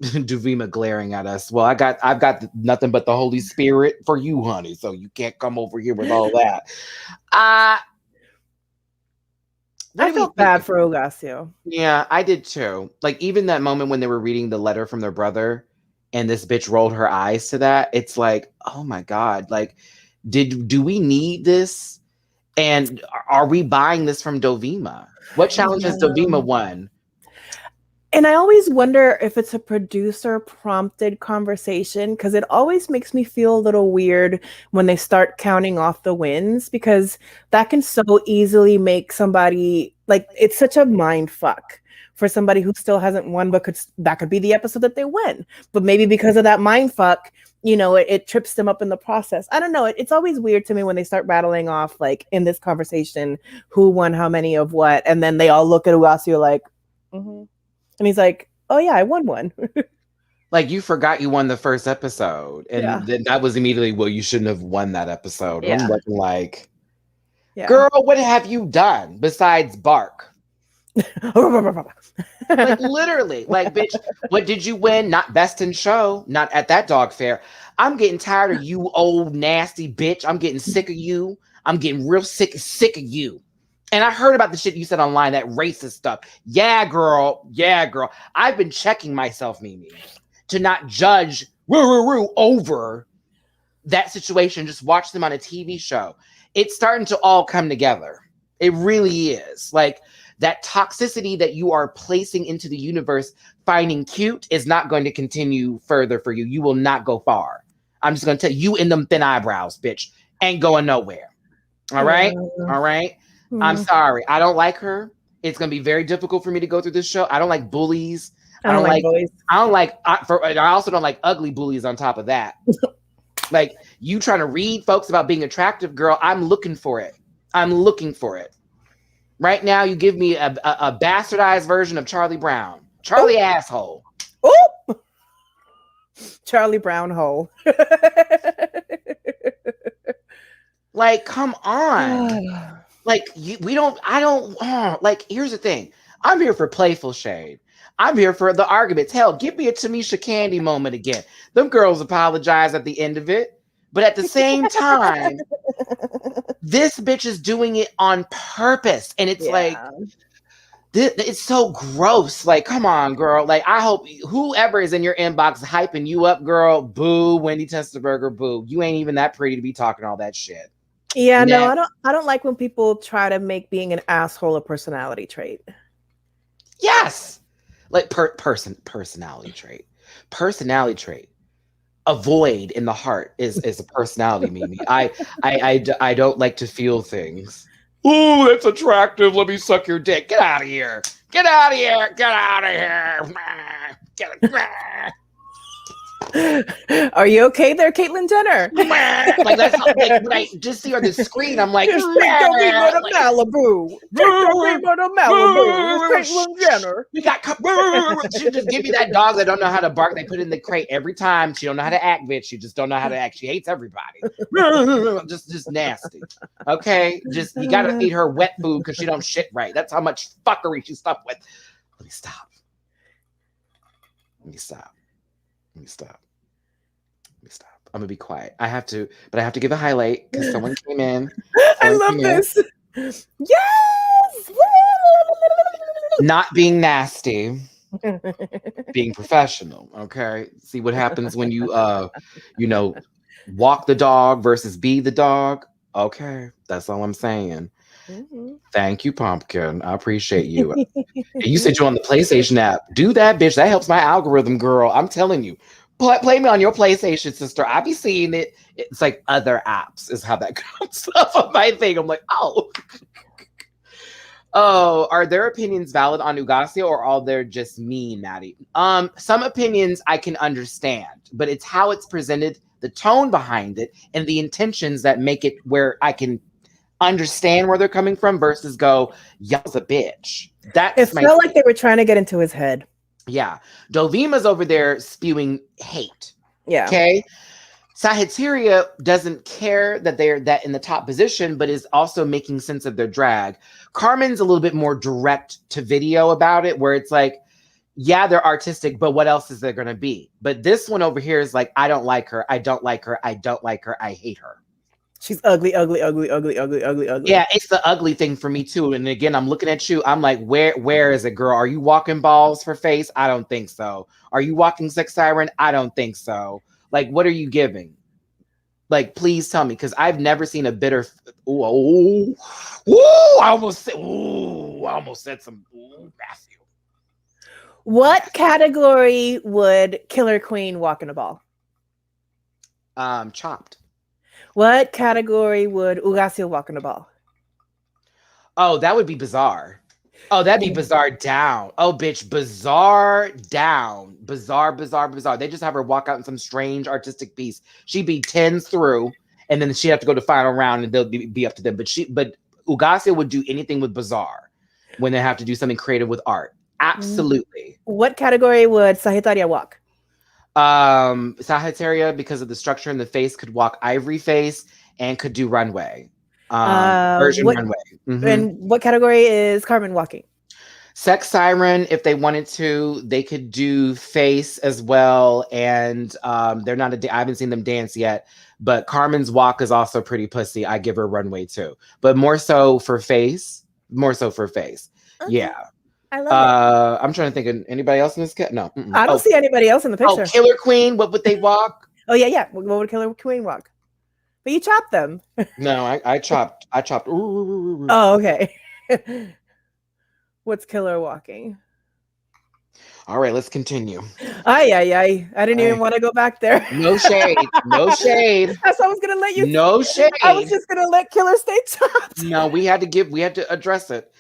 Dovima glaring at us. Well, I've got nothing but the Holy Spirit for you, honey. So you can't come over here with all that. I felt bad for Ugasio. Yeah, I did too. Like even that moment when they were reading the letter from their brother and this bitch rolled her eyes to that. It's like, oh my God. Like, do we need this? And are we buying this from Dovima? What challenge has Dovima won? And I always wonder if it's a producer prompted conversation, because it always makes me feel a little weird when they start counting off the wins, because that can so easily make somebody like, it's such a mind fuck for somebody who still hasn't won, but that could be the episode that they win. But maybe because of that mind fuck, it trips them up in the process. I don't know. It's always weird to me when they start rattling off, like in this conversation, who won how many of what, and then they all look at Ugasio like, and he's like, oh yeah, I won one. Like, you forgot you won the first episode. And then that was immediately, well, you shouldn't have won that episode. Yeah. I'm looking like, girl, what have you done besides bark? Like, literally. Like, bitch, what did you win? Not best in show. Not at that dog fair. I'm getting tired of you, old nasty bitch. I'm getting sick of you. I'm getting real sick of you. And I heard about the shit you said online, that racist stuff. Yeah, girl. I've been checking myself, Mimi, to not judge over that situation. Just watch them on a TV show. It's starting to all come together. It really is. Like, that toxicity that you are placing into the universe, finding cute, is not going to continue further for you. You will not go far. I'm just going to tell you, in them thin eyebrows, bitch, ain't going nowhere. All right? All right? I'm sorry. I don't like her. It's going to be very difficult for me to go through this show. I don't like bullies. I don't like bullies. I also don't like ugly bullies on top of that. Like, you trying to read folks about being attractive, girl, I'm looking for it. Right now, you give me a bastardized version of Charlie Brown. Charlie asshole. Oh, Charlie Brown hole. Like, come on. Like, I don't, like, here's the thing. I'm here for playful shade. I'm here for the arguments. Hell, give me a Tamisha Candy moment again. Them girls apologize at the end of it. But at the same time, this bitch is doing it on purpose. And it's like, it's so gross. Like, come on, girl. Like, I hope whoever is in your inbox hyping you up, girl, boo, Wendy Testerberger, boo. You ain't even that pretty to be talking all that shit. Yeah, no, I don't like when people try to make being an asshole a personality trait. Yes. Like personality trait. Personality trait. A void in the heart is a personality, Mimi. I don't like to feel things. Ooh, that's attractive. Let me suck your dick. Get out of here. Get out of here. Get out of here. Are you okay there, Caitlyn Jenner? Like, that's not, like, when I just see her on the screen, I'm like, Take the beamer to Malibu. Take the beamer to Malibu. Caitlyn Jenner. We got she just give me that dog that don't know how to bark. They put it in the crate every time. She don't know how to act, bitch. She just don't know how to act. She hates everybody. just nasty. Okay, just you gotta feed her wet food because she don't shit right. That's how much fuckery she's stuck with. Let me stop. Let me stop. Let me stop. Let me stop. I'm gonna be quiet. I have to give a highlight because someone came in. I love this. Yes. Not being nasty, being professional. Okay. See what happens when you walk the dog versus be the dog. Okay, that's all I'm saying. Mm-hmm. Thank you, Pumpkin. I appreciate you. You said you're on the PlayStation app. Do that, bitch. That helps my algorithm, girl. I'm telling you. Play me on your PlayStation, sister. I be seeing it. It's like other apps is how that comes up on my thing. I'm like, oh. Oh, are their opinions valid on Ugacia or are they just mean, Matty? Some opinions I can understand, but it's how it's presented, the tone behind it, and the intentions that make it where I can understand where they're coming from versus go, y'all's a bitch. It felt like they were trying to get into his head. Yeah. Dovima's over there spewing hate. Yeah. Okay. Sagittaria doesn't care that they're that in the top position, but is also making sense of their drag. Carmen's a little bit more direct to video about it, where it's like, yeah, they're artistic, but what else is there going to be? But this one over here is like, I don't like her. I don't like her. I don't like her. I hate her. She's ugly, ugly, ugly, ugly, ugly, ugly, ugly. Yeah, it's the ugly thing for me too. And again, I'm looking at you. I'm like, where is it, girl? Are you walking balls for face? I don't think so. Are you walking sex siren? I don't think so. Like, what are you giving? Like, please tell me, because I've never seen a bitter. I almost said some. Matthew. What category would Killer Queen walk in a ball? Chopped. What category would Ugacia walk in a ball? Oh, that would be bizarre. Oh, that'd be bizarre down. Oh, bitch, bizarre down. Bizarre. They just have her walk out in some strange artistic piece. She'd be 10s through, and then she'd have to go to final round, and they'll be up to them. But Ugacia would do anything with bizarre when they have to do something creative with art. Absolutely. What category would Sagittaria walk? Sagittaria, because of the structure in the face, could walk ivory face and could do runway. Version runway. Mm-hmm. And what category is Carmen walking? Sex siren, if they wanted to, they could do face as well. And they're not I haven't seen them dance yet, but Carmen's walk is also pretty pussy. I give her runway too, but more so for face. Okay. Yeah. I love it. I'm trying to think of anybody else in this cat. No, I don't see anybody else in the picture. Oh, Killer Queen. What would they walk? Oh yeah. What would Killer Queen walk? But you chopped them. No, I chopped. Oh, okay. What's Killer walking? All right, let's continue. I didn't even want to go back there. No shade. No shade. That's I was gonna let you. No shade. I was just gonna let Killer stay chopped. No, we had to address it.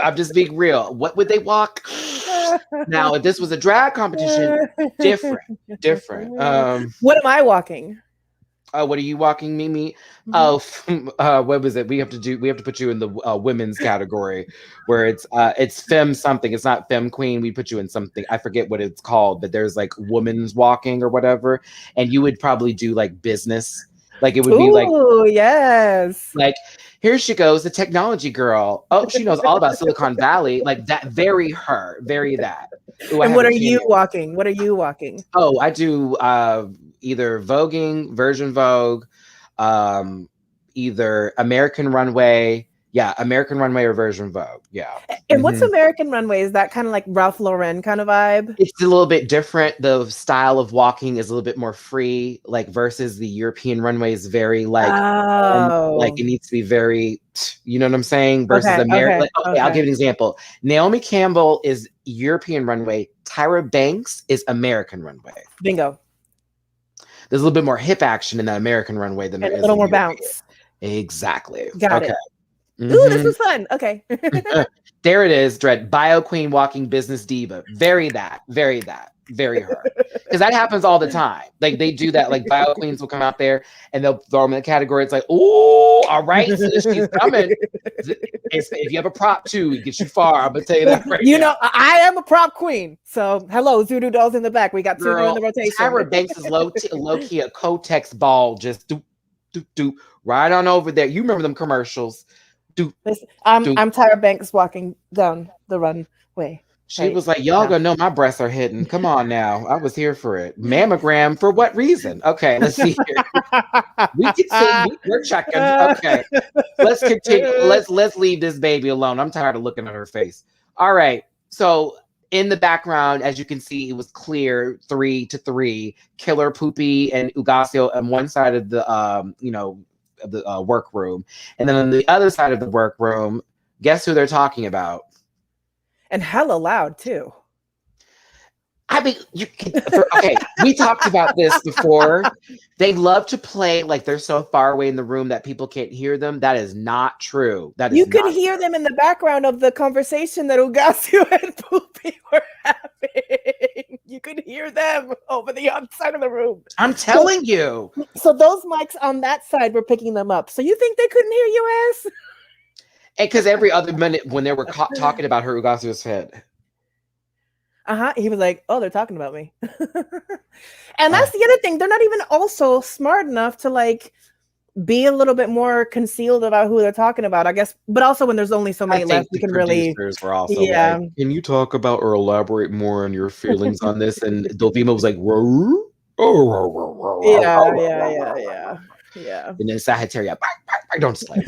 I'm just being real. What would they walk? Now, if this was a drag competition, different. What am I walking? Oh, what are you walking, Mimi? Mhm. Oh, what was it? We have to put you in the women's category where it's femme something. It's not femme queen. We put you in something. I forget what it's called, but there's like women's walking or whatever. And you would probably do like business. Like it would be Ooh, yes. like here she goes, the technology girl. Oh, she knows all about Silicon Valley. Like that, very her, very that. Ooh, I And have what a are you cameo. walking? What are you walking? Oh, I do either voguing, Virgin Vogue, um, either American Runway. Yeah, American Runway or Virgin Vogue. Yeah. And what's Mhm. American Runway? Is that kind of like Ralph Lauren kind of vibe? It's a little bit different. The style of walking is a little bit more free, like versus the European runway is very like Oh, it needs to be very, you know what I'm saying? Versus okay, American. okay, Like, okay, I'll okay. give you an example. Naomi Campbell is European runway. Tyra Banks is American runway. Bingo. There's a little bit more hip action in the American runway than there And a is little in more European. bounce. Exactly. Got Okay. it. Ooh, this Mhm. was fun. Okay. There it is, Dread. Bio Queen walking business diva. Very that. Very that. Very her. Because that happens all the time. Like they do that. Like Bio Queens will come out there and they'll throw them in the category. It's like, oh, all right, sis, she's coming. If you have a prop too, it gets you far. I'm gonna tell you that right You now. know, I am a prop queen. So hello, Voodoo Dolls in the back. We got two in Girl, the rotation. Tyra Banks is low key a Kotex ball, just doop, doop, doop, right on over there. You remember them commercials? Doop, Listen, doop. I'm Tyra Banks walking down the runway. She Right was like, y'all now. gonna know my breasts are hidden. Come on now. I was here for it. Mammogram for what reason? Okay, let's see here. We can see we're checking. Okay. Let's continue. Let's leave this baby alone. I'm tired of looking at her face. All right. So in the background, as you can see, it was clear 3-3. Killer Poopy and Ugasio on one side of the of the workroom. And then on the other side of the workroom, guess who they're talking about? And hella loud too. I mean, okay, we talked about this before. They love to play like they're so far away in the room that people can't hear them. That is not true. That is You could not hear true. them in the background of the conversation that Ugasio and Poopy were having. You could hear them over the outside of the room. I'm telling you. So those mics on that side were picking them up. So you think they couldn't hear you, ass? And because every other minute when they were talking about her, Ugasio's head. He was like, "Oh, they're talking about me." And that's the other thing. They're not even also smart enough to like be a little bit more concealed about who they're talking about, I guess. But also when there's only so many left, you the can really, producers were also yeah, like, can you talk about or elaborate more on your feelings on this? And Dovima was like, "Roar, yeah. and then Sagittaria, don't slay.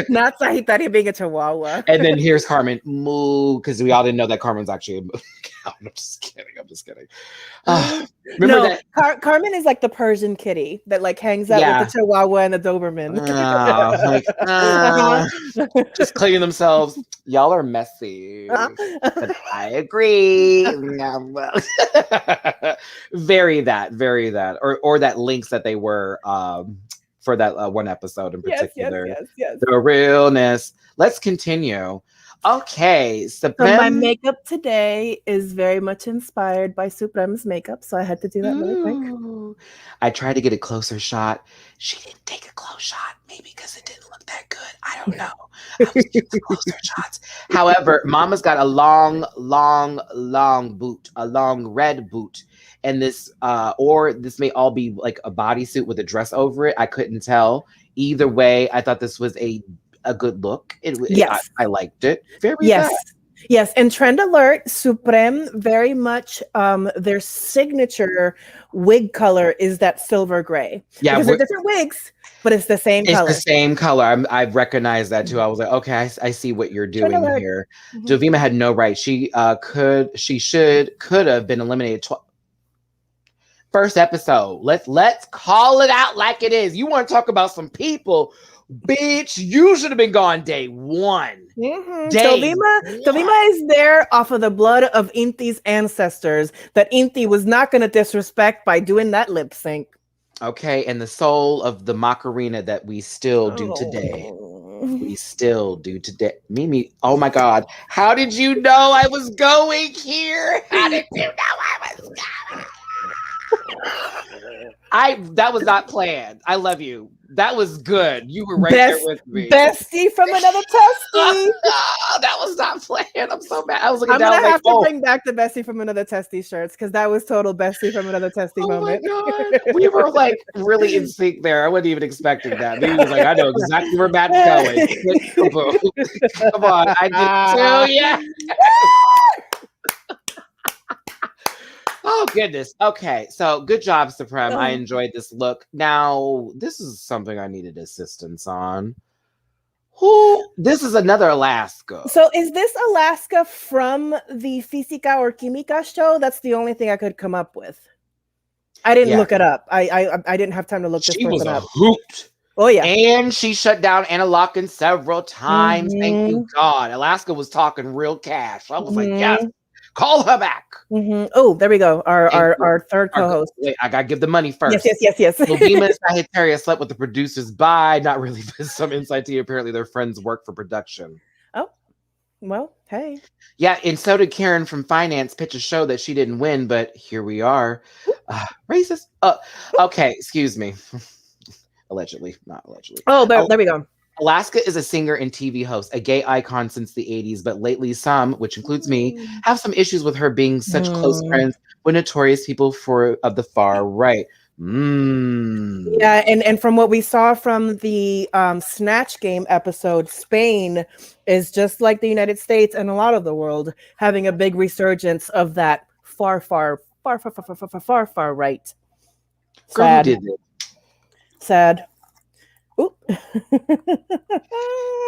Not Sahitari being a chihuahua. And then here's Carmen, moo, because we all didn't know that Carmen's actually a cow. I'm just kidding. Remember that? Carmen is like the Persian kitty that like hangs out with the Chihuahua and the Doberman. Just cleaning themselves. Y'all are messy. But I agree. Very that, or that links that they were for that one episode in particular. Yes. The realness. Let's continue. Okay, So my makeup today is very much inspired by Suprem's makeup, so I had to do that really quick. I tried to get a closer shot. She didn't take a close shot, maybe because it didn't look that good. I don't know. I was getting closer shots. However, Mama's got a long boot, a long red boot. And this, or this may all be like a bodysuit with a dress over it. I couldn't tell. Either way, I thought this was a good look. Yes. I liked it. Very yes. bad. Yes, and trend alert, Supreme very much their signature wig color is that silver gray. Yeah, because they're different wigs, but it's the same color. It's the same color. I recognized that too. I was like, okay, I see what you're doing here. Mm-hmm. Dovima had no right. She could have been eliminated. First episode. Let's call it out like it is. You want to talk about some people? Bitch, you should have been gone day one. Mm-hmm. Dovima is there off of the blood of Inti's ancestors that Inti was not going to disrespect by doing that lip sync. Okay, and the soul of the Macarena that we still do today. We still do today. Mimi, oh my God. How did you know I was going here? How did you know I was going? That was not planned. I love you. That was good. You were right there with me. Bestie from another testy. That was not planned. I'm so mad. I was looking I'm down gonna like, have to oh. bring back the bestie from another testy shirts because that was total bestie from another testy Oh moment. my God. We were like really in sync there. I wasn't even expecting that. Maybe he was like, I know exactly where Matt's going. Come on. I did too. Yeah. Oh goodness. Okay. So good job, Supreme. I enjoyed this look. Now, this is something I needed assistance on. This is another Alaska. So is this Alaska from the Física or Química show? That's the only thing I could come up with. I didn't look it up. I didn't have time to look this person up. She was a hoot. Oh yeah. And she shut down Anna Locken several times. Thank you God. Alaska was talking real cash. I was like, yes. Call her back. Oh, there we go. Our third co-host. Wait, I gotta give the money first. Yes. Lovima and Sagittaria slept with the producers. Bye. Not really, but some insight to you. Apparently, their friends work for production. Oh, well, hey. Yeah, and so did Karen from Finance pitch a show that she didn't win, but here we are. Racist. Okay, excuse me. Allegedly, not allegedly. Oh, there we go. Alaska is a singer and TV host, a gay icon since the 80s, but lately some, which includes me, have some issues with her being such close friends with notorious people of the far right. Yeah, and from what we saw from the Snatch Game episode, Spain is just like the United States and a lot of the world having a big resurgence of that far right. Sad. Girl, who did it? Sad. Ooh.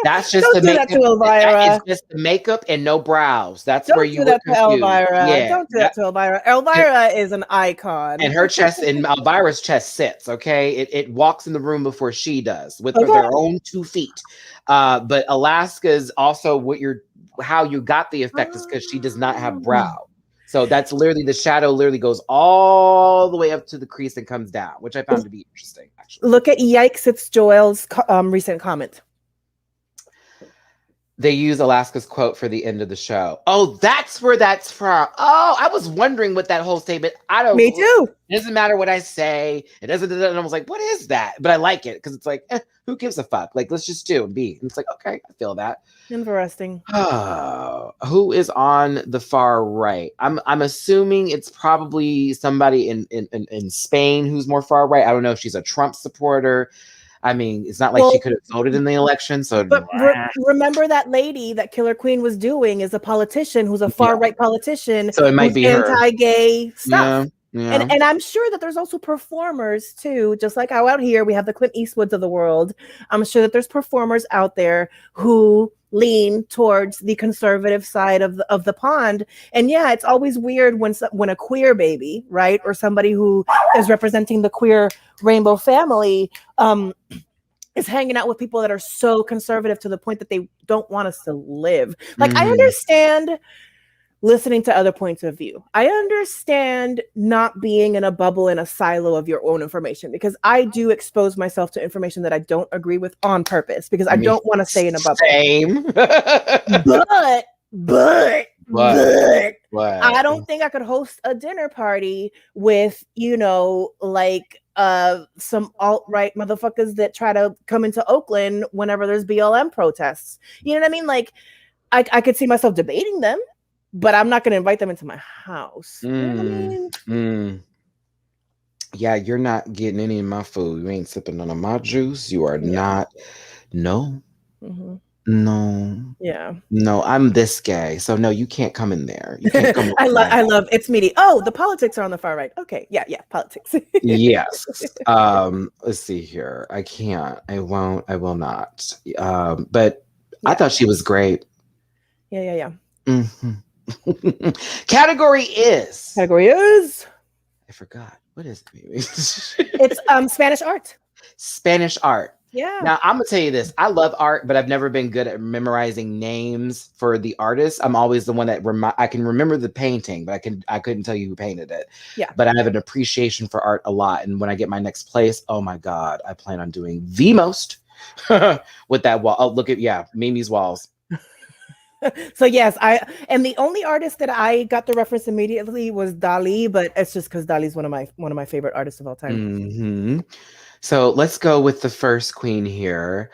That's just the makeup. That to Elvira. That is just the makeup and no brows. That's where you do that to Elvira. Yeah. Don't do that to Elvira. Elvira is an icon. And her chest and Elvira's chest sits, okay? It walks in the room before she does with their own 2 feet. But Alaska's also how you got the effect is because she does not have brow. So that's literally the shadow literally goes all the way up to the crease and comes down, which I found to be interesting, actually. Look at Yikes, it's Joel's recent comment. They use Alaska's quote for the end of the show. Oh, that's where that's from. Oh, I was wondering what that whole statement. Me too. It doesn't matter what I say. It doesn't. And I was like, what is that? But I like it because it's like, who gives a fuck? Like, let's just do and be. And it's like, okay, I feel that. Interesting. Who is on the far right? I'm assuming it's probably somebody in Spain who's more far right. I don't know if she's a Trump supporter. I mean, it's not like she could have voted in the election. So, but remember that lady that Killer Queen was doing is a politician who's a far right politician. So it might be anti-gay stuff. Yeah. And I'm sure that there's also performers too, just like how out here we have the Clint Eastwoods of the world. I'm sure that there's performers out there who lean towards the conservative side of the pond. And yeah, it's always weird when a queer baby, right, or somebody who is representing the queer rainbow family is hanging out with people that are so conservative to the point that they don't want us to live. Like, I understand listening to other points of view. I understand not being in a bubble, in a silo of your own information, because I do expose myself to information that I don't agree with on purpose because I don't want to stay in a bubble. Same. But I don't think I could host a dinner party with, like some alt-right motherfuckers that try to come into Oakland whenever there's BLM protests. You know what I mean? Like, I could see myself debating them, but I'm not going to invite them into my house. You know what I mean? Yeah, you're not getting any of my food. You ain't sipping none of my juice. You are not. No. No. Yeah. No, I'm this gay. So no, you can't come in there. You can't come. I love it's meaty. Oh, the politics are on the far right. Okay. Yeah, politics. Yes. Let's see here. I can't. I won't. I will not. But I thought she was great. Yeah. Category is. I forgot. What is it, baby? It's Spanish art. Spanish art. Yeah. Now I'm gonna tell you this. I love art, but I've never been good at memorizing names for the artists. I'm always the one that I can remember the painting, but I couldn't tell you who painted it. Yeah. But I have an appreciation for art a lot, and when I get my next place, oh my god, I plan on doing the most with that wall. Oh, look at Mimi's walls. So yes, and the only artist that I got the reference immediately was Dali, but it's just because Dali's one of my favorite artists of all time. Mm-hmm. So let's go with the first queen here.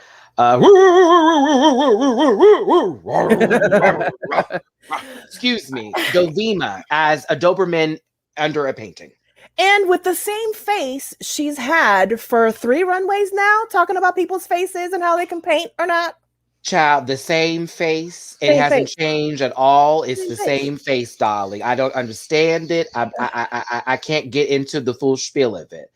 Excuse me, Dovima as a Doberman under a painting. And with the same face she's had for 3 runways now, talking about people's faces and how they can paint or not. Child, the same face. It Same hasn't face. changed at all. It's Same the face. same face, darling. I don't understand it. I can't get into the full spiel of it.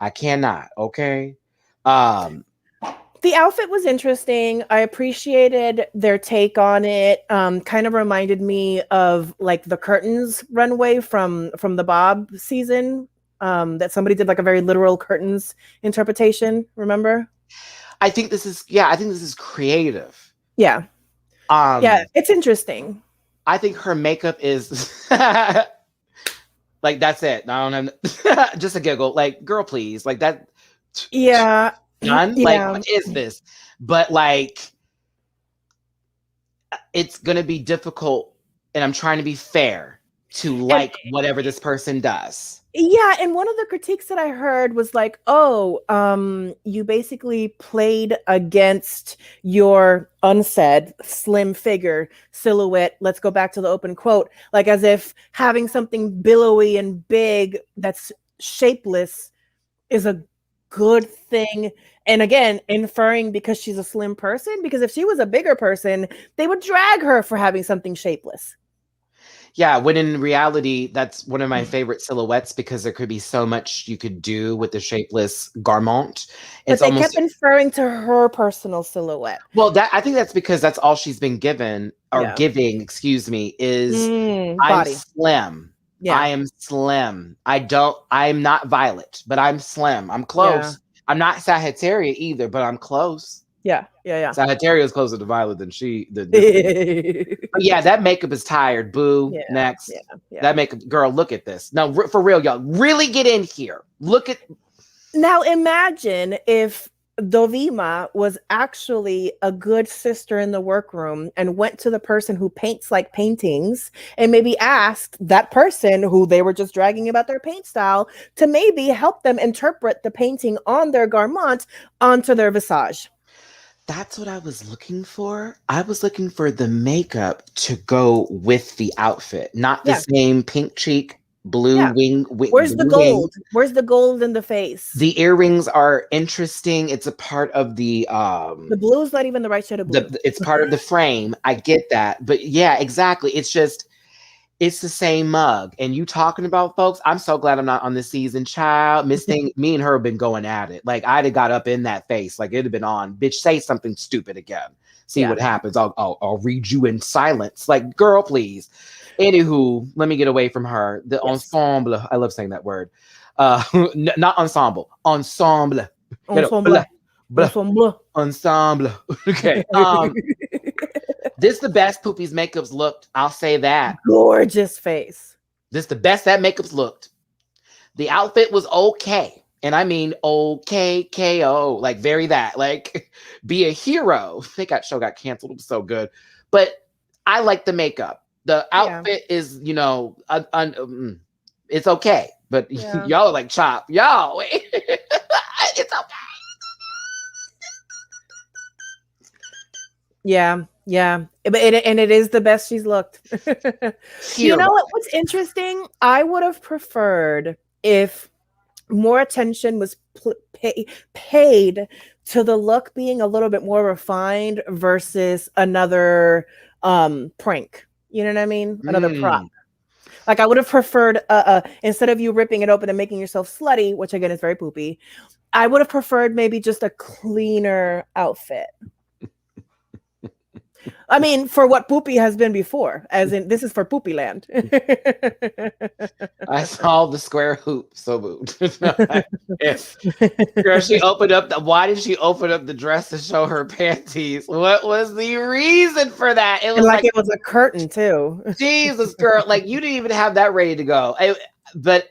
I cannot. Okay. The outfit was interesting. I appreciated their take on it. Kind of reminded me of like the curtains runway from the Bob season. That somebody did like a very literal curtains interpretation. Remember? I think this is creative. Yeah. Yeah, it's interesting. I think her makeup is like that's it. I don't know. Just a giggle. Like, girl, please. Like that. Yeah. Done. Yeah. Like, what is this? But like, it's gonna be difficult, and I'm trying to be fair to like whatever this person does. Yeah, and one of the critiques that I heard was like, "Oh, you basically played against your unsaid slim figure silhouette." Let's go back to the open quote, like as if having something billowy and big that's shapeless is a good thing. And again, inferring because she's a slim person, because if she was a bigger person, they would drag her for having something shapeless. Yeah, when in reality, that's one of my favorite silhouettes because there could be so much you could do with the shapeless garment. But they kept inferring to her personal silhouette. Well, I think that's because that's all she's been given or giving, excuse me, is I'm body. slim. Yeah. I am slim. I'm not Violet, but I'm slim. I'm close. Yeah. I'm not Sagittarius either, but I'm close. Yeah. Sagittarius is closer to Violet than but yeah, that makeup is tired. Boo. Yeah, Next. Yeah. That makeup, girl, look at this. No, for real, y'all. Really get in here. Look at. Now imagine if Dovima was actually a good sister in the workroom and went to the person who paints like paintings and maybe asked that person who they were just dragging about their paint style to maybe help them interpret the painting on their garment onto their visage. That's what I was looking for. I was looking for the makeup to go with the outfit, not the same pink cheek, blue wing. Where's the gold? Where's the gold in the face? The earrings are interesting. It's a part of the blue is not even the right shade of blue. It's part of the frame. I get that. But yeah, exactly. It's the same mug. And you talking about, folks, I'm so glad I'm not on this season, child. Me and her have been going at it. Like, I'd have got up in that face. Like, it'd have been on. Bitch, say something stupid again. See what happens. I'll read you in silence. Like, girl, please. Anywho, let me get away from her. The ensemble. I love saying that word. Not ensemble. Ensemble. Ensemble. Okay. This is the best Poopy's makeup's looked. I'll say that. Gorgeous face. This is the best that makeup's looked. The outfit was okay. And I mean okay, KO. Like, very that. Like, be a hero. I think that show got canceled. It was so good. But I like the makeup. The outfit is, it's okay. But y'all are like, chop. Y'all, it's okay. Yeah. But it is the best she's looked. You know what's interesting? I would have preferred if more attention was paid to the look being a little bit more refined versus another prank. You know what I mean? Another prop. Like, I would have preferred instead of you ripping it open and making yourself slutty, which again is very poopy, I would have preferred maybe just a cleaner outfit. I mean, for what Poopy has been before, as in this is for Poopy land. I saw the square hoop, so moved. Girl, she opened up why did she open up the dress to show her panties? What was the reason for that? It was like it was a curtain too. Jesus, girl, like you didn't even have that ready to go. But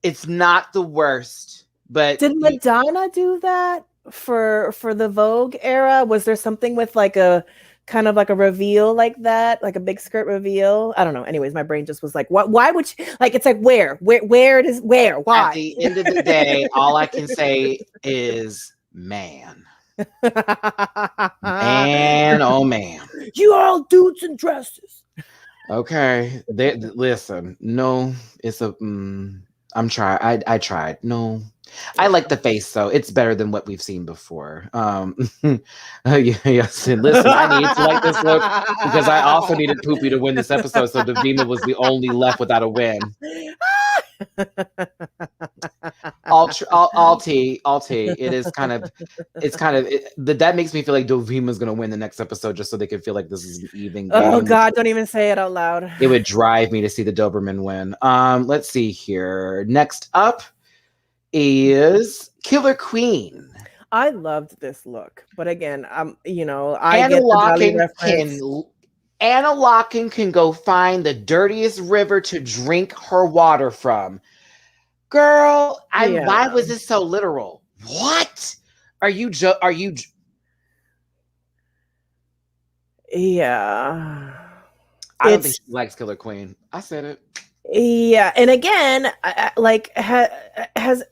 it's not the worst. But did Madonna do that for the Vogue era? Was there something with like a kind of like a reveal like that, like a big skirt reveal. I don't know. Anyways, my brain just was like, what? Why would she, like? It's like where it is? Where? Why? At the end of the day, all I can say is, man, oh man. You all dudes in dresses. Okay, listen. No, it's a. I'm trying. I tried. No, I like the face though. It's better than what we've seen before. Yes. And listen, I need to like this look because I also needed Poopy to win this episode, so Davina was the only left without a win. All tea. It is kind of. That makes me feel like Dovima's gonna win the next episode just so they can feel like this is an even game. Oh God! Don't even say it out loud. It would drive me to see the Doberman win. Let's see here. Next up is Killer Queen. I loved this look, but again, I Anna get the Dolly reference. Anna Locken can go find the dirtiest river to drink her water from. Girl, why was this so literal? What? Are you? Yeah. I don't think she likes Killer Queen. I said it. Yeah, and again, has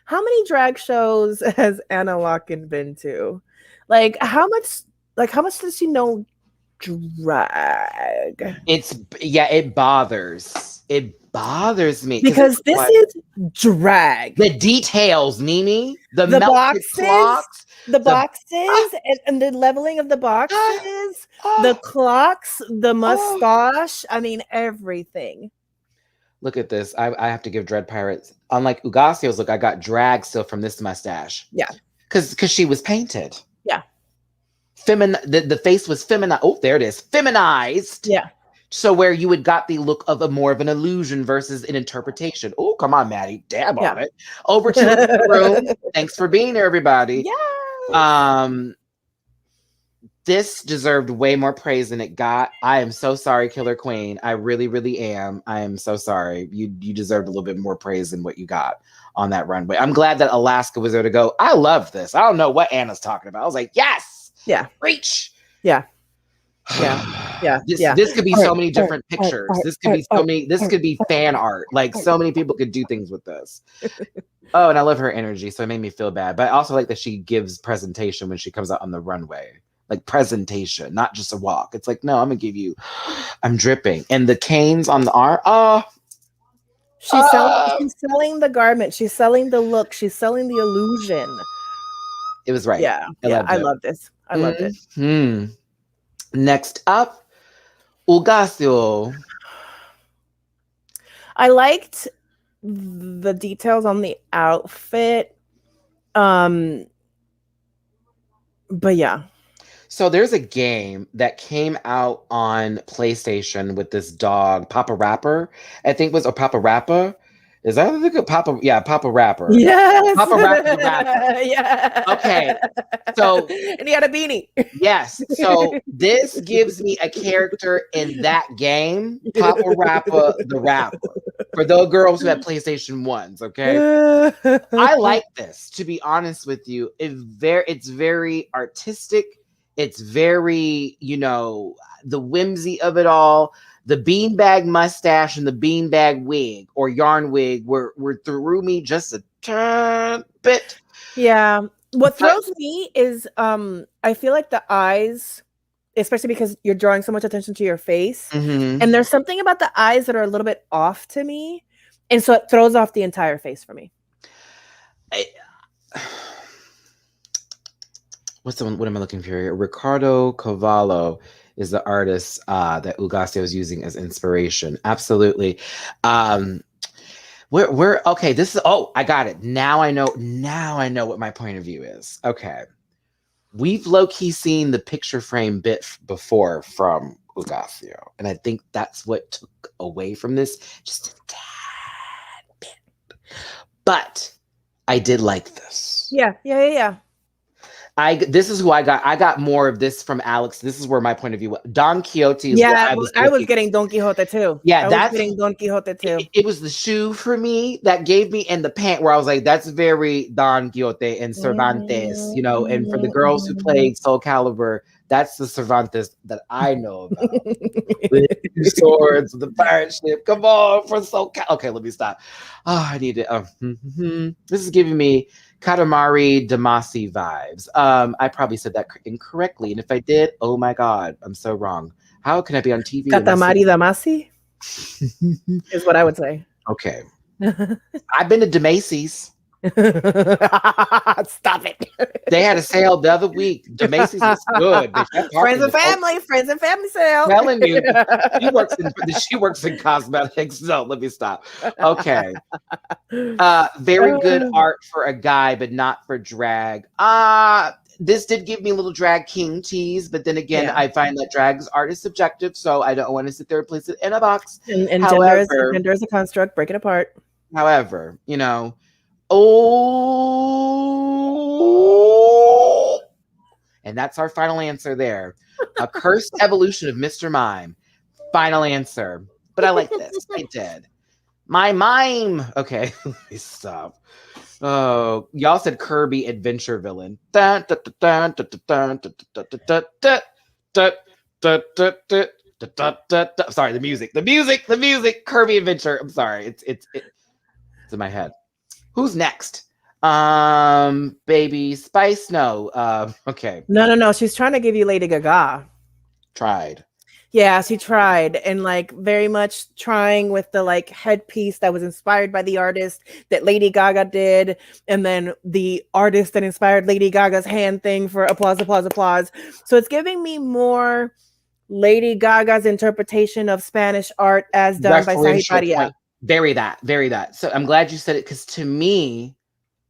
how many drag shows has Anna Locken been to? Like how much does she know drag? It bothers me because this is drag. The details, Mimi, the boxes, clocks, the boxes, and the leveling of the boxes, the clocks, the mustache. I mean, everything. Look at this. I have to give Dread Pirates, unlike Ugasio's look, I got drag still from this mustache. Yeah, because she was painted. Yeah, the face was feminine. Oh, there it is, feminized. Yeah. So where you would got the look of more of an illusion versus an interpretation. Oh, come on, Matty. Dab on it. Over to the room. Thanks for being here, everybody. Yeah. This deserved way more praise than it got. I am so sorry, Killer Queen. I really, really am. I am so sorry. You deserved a little bit more praise than what you got on that runway. I'm glad that Alaska was there to go, I love this. I don't know what Anna's talking about. I was like, yes. Yeah. Reach. Yeah. This could be so many different pictures. This could be so many. This could be fan art. Like so many people could do things with this. Oh, and I love her energy, so it made me feel bad. But I also like that she gives presentation when she comes out on the runway. Like presentation, not just a walk. It's like, no, I'm gonna give you. I'm dripping, and the canes on the arm. Oh, she's selling the garment. She's selling the look. She's selling the illusion. It was right. Yeah, I love this. I loved it. Next up, Ugasio. I liked the details on the outfit. But yeah. So there's a game that came out on PlayStation with this dog, Papa Rapper, I think was, or Papa Rappa. Is that the good Papa? Yeah, Papa Rapper. Yes. Papa Rapper the rapper. Yeah. Okay. So and he had a beanie. Yes. So this gives me a character in that game, Papa Rapper the rapper. For those girls who have PlayStation 1s, okay? I like this, to be honest with you. It's very artistic. It's very, the whimsy of it all. The beanbag mustache and the beanbag wig or yarn wig were through me just a tad bit. Yeah. What throws me is I feel like the eyes, especially because you're drawing so much attention to your face. Mm-hmm. And there's something about the eyes that are a little bit off to me. And so it throws off the entire face for me. What am I looking for here? Ricardo Cavallo is the artist that Ugasio is using as inspiration. Absolutely. We're okay. This is, I got it. Now I know what my point of view is. Okay. We've low-key seen the picture frame bit before from Ugasio. And I think that's what took away from this just a tad bit. But I did like this. Yeah. This is who I got. I got more of this from Alex. This is where my point of view was. Don Quixote is I was getting Don Quixote too. Yeah, I was getting Don Quixote too. It was the shoe for me that gave me, and the pant where I was like, that's very Don Quixote and Cervantes, and for the girls who played Soul Calibur, That's the Cervantes that I know about. With swords, the pirate ship. Come on, for okay, let me stop. Oh, I need it. This is giving me Katamari Damacy vibes. I probably said that incorrectly, and if I did, oh my god, I'm so wrong. How can I be on TV? Katamari Damacy is what I would say. Okay. I've been to DeMacy's. Stop it. They had a sale the other week. DeMacy's is good. Friends and family sale. Telling you, she works in cosmetics. No, let me stop. Okay. Very good art for a guy, but not for drag. This did give me a little drag king tease, but then again, I find that drag's art is subjective, so I don't want to sit there and place it in a box. And however, gender is a construct. Break it apart. However, and that's our final answer there. A cursed evolution of Mr. Mime. Final answer. But I like this. I did. My mime. Okay, let me stop. Oh, y'all said Kirby adventure villain. Sorry, the music. Kirby adventure. I'm sorry. It's in my head. Who's next? Baby Spice. No. Okay. No. She's trying to give you Lady Gaga. Tried. Yeah, she tried, and very much trying with the headpiece that was inspired by the artist that Lady Gaga did, and then the artist that inspired Lady Gaga's hand thing for applause. So it's giving me more Lady Gaga's interpretation of Spanish art as done by Sahih Paria. Very that. So I'm glad you said it, because to me,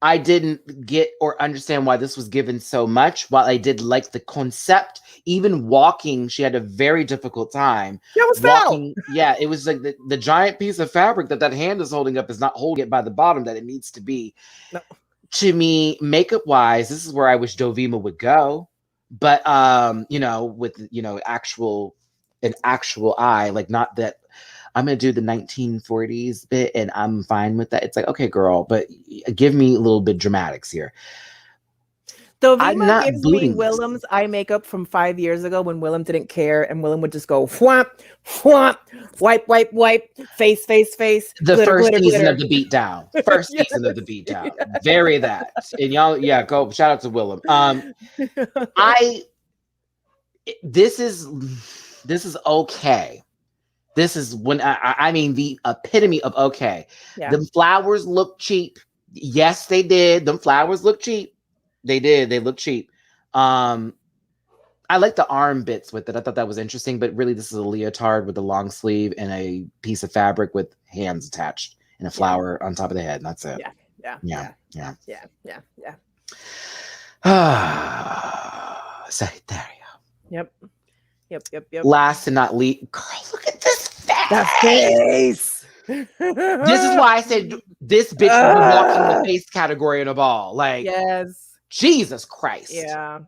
I didn't get or understand why this was given so much. While I did like the concept, even walking, she had a very difficult time. Yeah, it was walking. Yeah, it was like the giant piece of fabric that hand is holding up is not holding it by the bottom that it needs to be. No. To me, makeup wise, this is where I wish Dovima would go. But with an actual eye, not that. I'm going to do the 1940s bit and I'm fine with that. It's like, okay, girl, but give me a little bit dramatics here. Dovima gives me Willem's eye makeup from 5 years ago when Willem didn't care and Willem would just go whomp, whomp, wipe, face. The glitter, first glitter, season glitter. of the beatdown. Season of the beatdown. Very that. And y'all, go. Shout out to Willem. This is okay. This is when I mean the epitome of okay. Yeah. Them flowers look cheap. Yes, they did. Them flowers look cheap. They did. They look cheap. I like the arm bits with it. I thought that was interesting, but really this is a leotard with a long sleeve and a piece of fabric with hands attached and a flower on top of the head. And that's it. Yeah. Sagittario. Yep. Last and not least, girl, look at this face. This is why I said this bitch would walk in the face category in a ball. Yes. Jesus Christ. Yeah.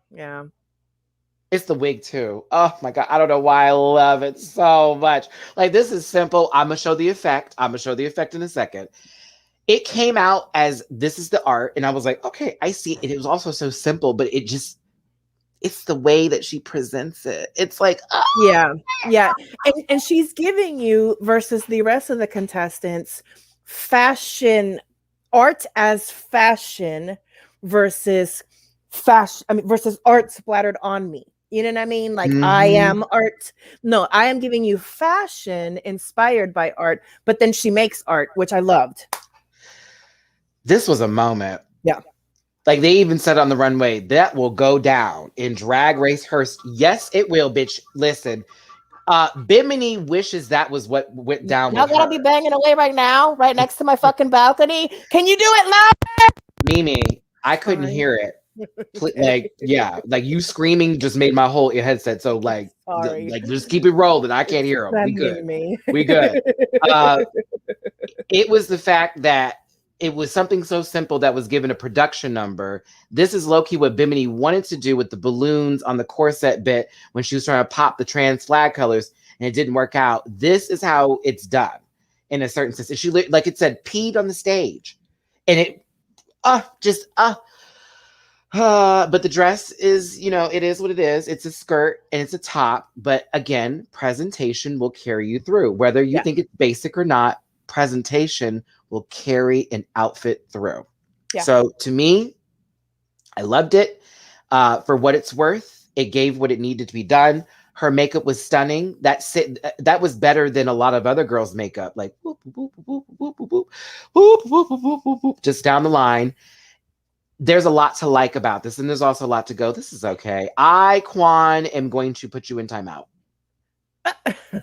It's the wig too. Oh my God. I don't know why I love it so much. This is simple. I'm going to show the effect. In a second. It came out as this is the art. And I was like, okay, I see it. It was also so simple, but it's the way that she presents it. It's like, oh. Yeah. And she's giving you, versus the rest of the contestants, fashion, art as fashion versus art splattered on me. You know what I mean? I am art. No, I am giving you fashion inspired by art, but then she makes art, which I loved. This was a moment. Yeah. They even said on the runway, that will go down in Drag Race Hearst. Yes, it will, bitch. Listen, Bimini wishes that was what went down. Y'all gotta be banging away right now, right next to my fucking balcony. Can you do it louder? Mimi, I couldn't hear it. You screaming just made my whole headset. So just keep it rolling. I can't hear them. We good. It was the fact that it was something so simple that was given a production number. This is low-key what Bimini wanted to do with the balloons on the corset bit when she was trying to pop the trans flag colors, and it didn't work out. This is how it's done in a certain sense. And she, like it said, peed on the stage. And it But the dress is, it is what it is. It's a skirt and it's a top. But again, presentation will carry you through. Whether you Yeah. think it's basic or not, presentation will carry an outfit through. Yeah. So to me, I loved it. For what it's worth, it gave what it needed to be done. Her makeup was stunning. That was better than a lot of other girls' makeup, like whoop, whoop, whoop, whoop, whoop, whoop, whoop, whoop, whoop, whoop, whoop, whoop, just down the line. There's a lot to like about this, and there's also a lot to go. This is okay. I, Quan, am going to put you in timeout.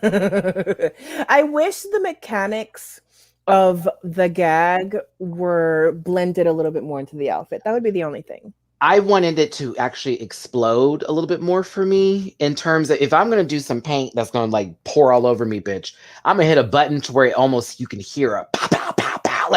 I wish the mechanics of the gag were blended a little bit more into the outfit. That would be the only thing. I wanted it to actually explode a little bit more for me in terms of if I'm going to do some paint that's going to like pour all over me, bitch, I'm going to hit a button to where you can hear a pow, pow, pow, pow.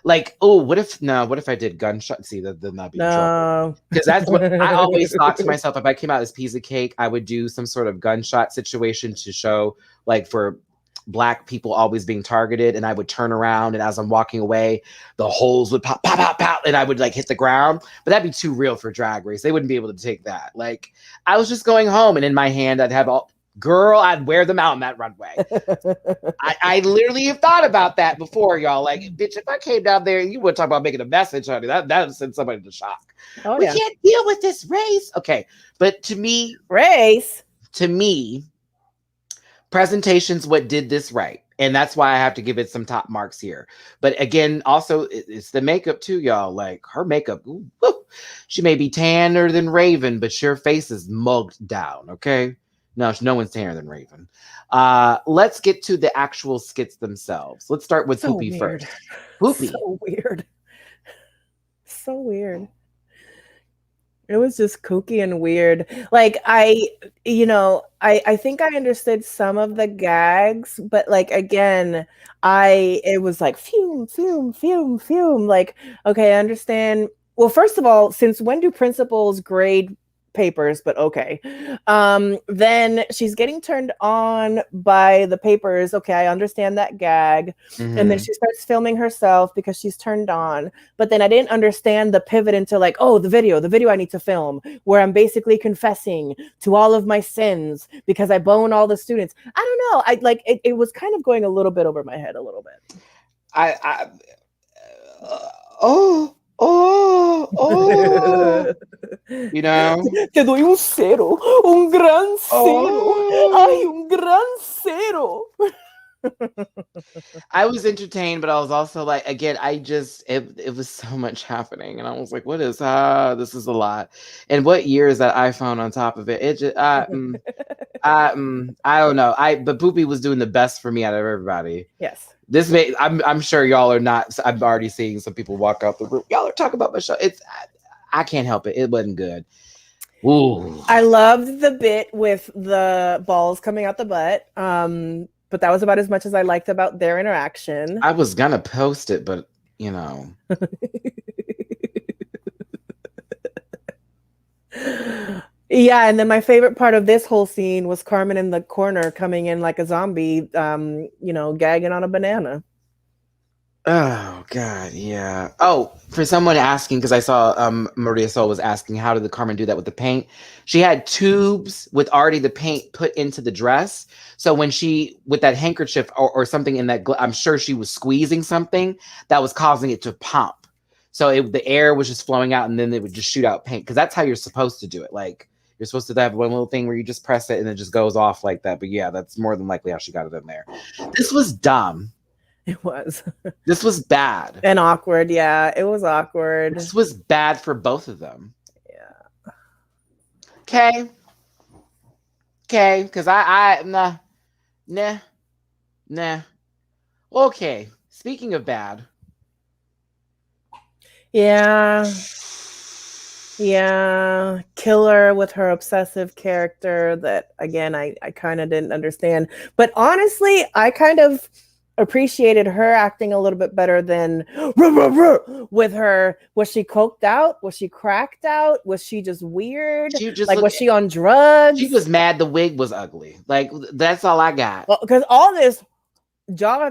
Like, oh, what if I did gunshot? See, then that'd be trouble. Because that's what I always thought to myself. If I came out as piece of cake, I would do some sort of gunshot situation to show like for Black people always being targeted, and I would turn around, and as I'm walking away, the holes would pop, pop, pop, pop, and I would like hit the ground. But that'd be too real for Drag Race. They wouldn't be able to take that. Like, I was just going home, and in my hand, I'd have I'd wear them out in that runway. I literally have thought about that before, y'all. Like, bitch, if I came down there, you would talk about making a message, honey. That would send somebody to shock. Oh, we yeah. can't deal with this race. Okay, but to me, presentation's what did this right. And that's why I have to give it some top marks here. But again, also, it's the makeup too, y'all. Like, her makeup, ooh, she may be tanner than Raven, but your face is mugged down, okay? No one's tanner than Raven. Let's get to the actual skits themselves. Let's start with Poopy first. Poopy. So weird. It was just kooky and weird. Like, I think I understood some of the gags, but like, again, it was like fume, fume, fume, fume. Like, okay, I understand. Well, first of all, since when do principals grade papers? But okay. Then she's getting turned on by the papers. Okay, I understand that gag. Mm-hmm. And then she starts filming herself because she's turned on. But then I didn't understand the pivot into like, oh, the video I need to film, where I'm basically confessing to all of my sins because I bone all the students. I don't know. It was kind of going a little bit over my head a little bit. You know, te doy un cero, un gran cero. Ay, un gran cero. I was entertained, but I was also like, again, it was so much happening, and I was like, what is this is a lot. And what year is that iPhone on top of it? It just I don't know. But Poopy was doing the best for me out of everybody. Yes. I'm sure y'all are not. I'm already seeing some people walk out the room. Y'all are talking about my show. I can't help it. It wasn't good. Ooh. I loved the bit with the balls coming out the butt. But that was about as much as I liked about their interaction. I was gonna post it, but you know. Yeah, and then my favorite part of this whole scene was Carmen in the corner coming in like a zombie, gagging on a banana. Oh God, yeah. Oh, for someone asking, because I saw Maria Sol was asking, how did the Carmen do that with the paint? She had tubes with already the paint put into the dress. So when with that handkerchief or something in that, I'm sure she was squeezing something that was causing it to pump. So the air was just flowing out, and then it would just shoot out paint, because that's how you're supposed to do it. Like, you're supposed to have one little thing where you just press it and it just goes off like that. But yeah, that's more than likely how she got it in there. This was dumb. It was. This was bad. And awkward. Yeah, it was awkward. This was bad for both of them. Yeah. Okay. Because nah. Okay. Speaking of bad. Yeah, killer with her obsessive character that, again, I kind of didn't understand. But honestly, I kind of appreciated her acting a little bit better than with her. Was she coked out? Was she cracked out? Was she just weird? Was she on drugs? She was mad the wig was ugly. Like, that's all I got. Well, because all this jaw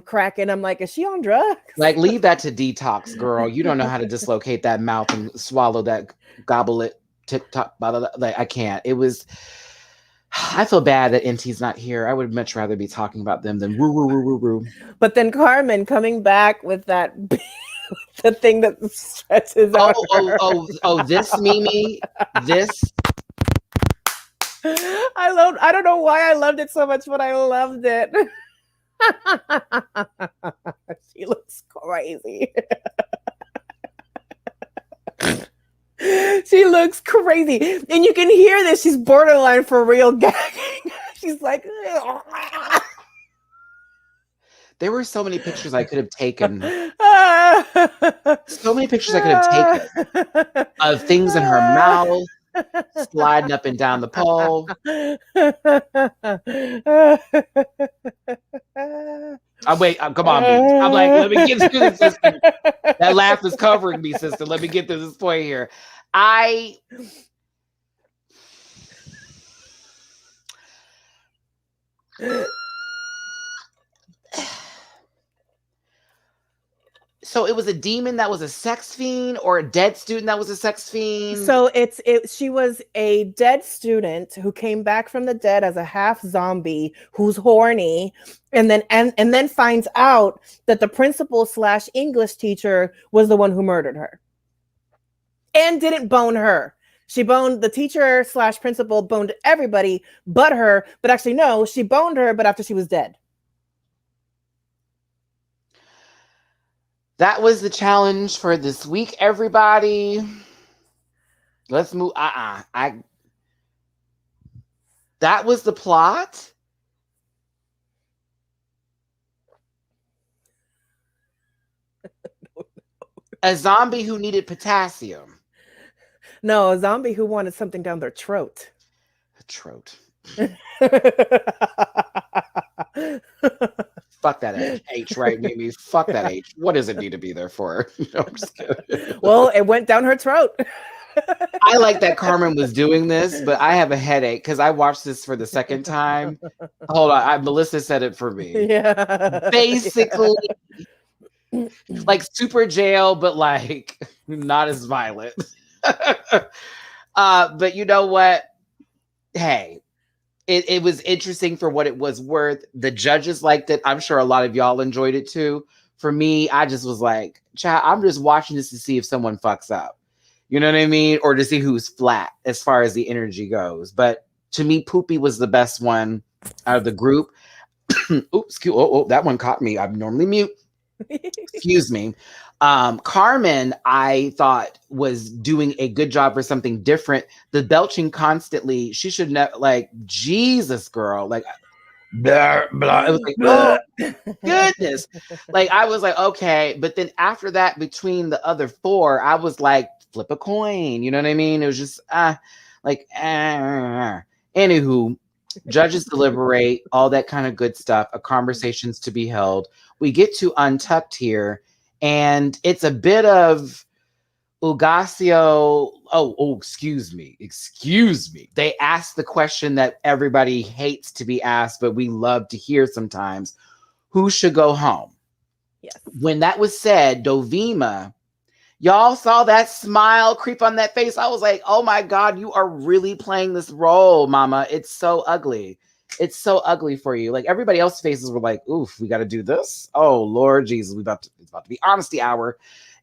cracking. I'm like, is she on drugs? Like, leave that to detox, girl. You don't know how to dislocate that mouth and swallow that, gobble it, tip-top, blah, blah, blah. Like, I can't. It was, I feel bad that NT's not here. I would much rather be talking about them than woo, woo, woo, woo, woo. But then Carmen coming back with that, the thing that stretches out. Oh, this Mimi, this. I don't know why I loved it so much, but I loved it. She looks crazy. She looks crazy. And you can hear this. She's borderline for real gagging. She's like, there were so many pictures I could have taken. So many pictures I could have taken of things in her mouth, sliding up and down the pole. Wait, come on, me. I'm like, let me get through this, sister. That laugh is covering me, sister. Let me get to this point here. So it was a demon that was a sex fiend, or a dead student that was a sex fiend? So she was a dead student who came back from the dead as a half zombie who's horny, and then finds out that the principal / English teacher was the one who murdered her. And didn't bone her. She boned the teacher / principal, boned everybody but her. But actually, no, she boned her, but after she was dead. That was the challenge for this week, everybody. Let's move. That was the plot. A zombie who needed potassium. No, a zombie who wanted something down their throat. A throat. Fuck that H, right, Mimi? Fuck that H. What does it need to be there for? No, I'm just kidding. Well, it went down her throat. I like that Carmen was doing this, but I have a headache because I watched this for the second time. Hold on. Melissa said it for me. Yeah. Basically, like super jail, but like not as violent. But you know what? Hey, it was interesting for what it was worth. The judges liked it. I'm sure a lot of y'all enjoyed it too. For me, I just was like, child, I'm just watching this to see if someone fucks up. You know what I mean? Or to see who's flat as far as the energy goes. But to me, Poopy was the best one out of the group. Oops, that one caught me. I'm normally mute. Excuse me. Carmen, I thought, was doing a good job for something different. The belching constantly, she should never, like, Jesus, girl. Like, blah, blah. It was like, oh, goodness. Like, I was like, okay. But then after that, between the other four, I was like, flip a coin. You know what I mean? It was just, Anywho, judges deliberate, all that kind of good stuff. A conversation's to be held. We get to Untucked here, and it's a bit of Ugasio. Excuse me. They asked the question that everybody hates to be asked, but we love to hear sometimes. Who should go home? Yes. When that was said, Dovima, y'all saw that smile creep on that face. I was like, oh my God, you are really playing this role, mama. It's so ugly. It's so ugly for you. Like, everybody else's faces were like, oof, we got to do this. Oh, Lord Jesus, it's about to be honesty hour.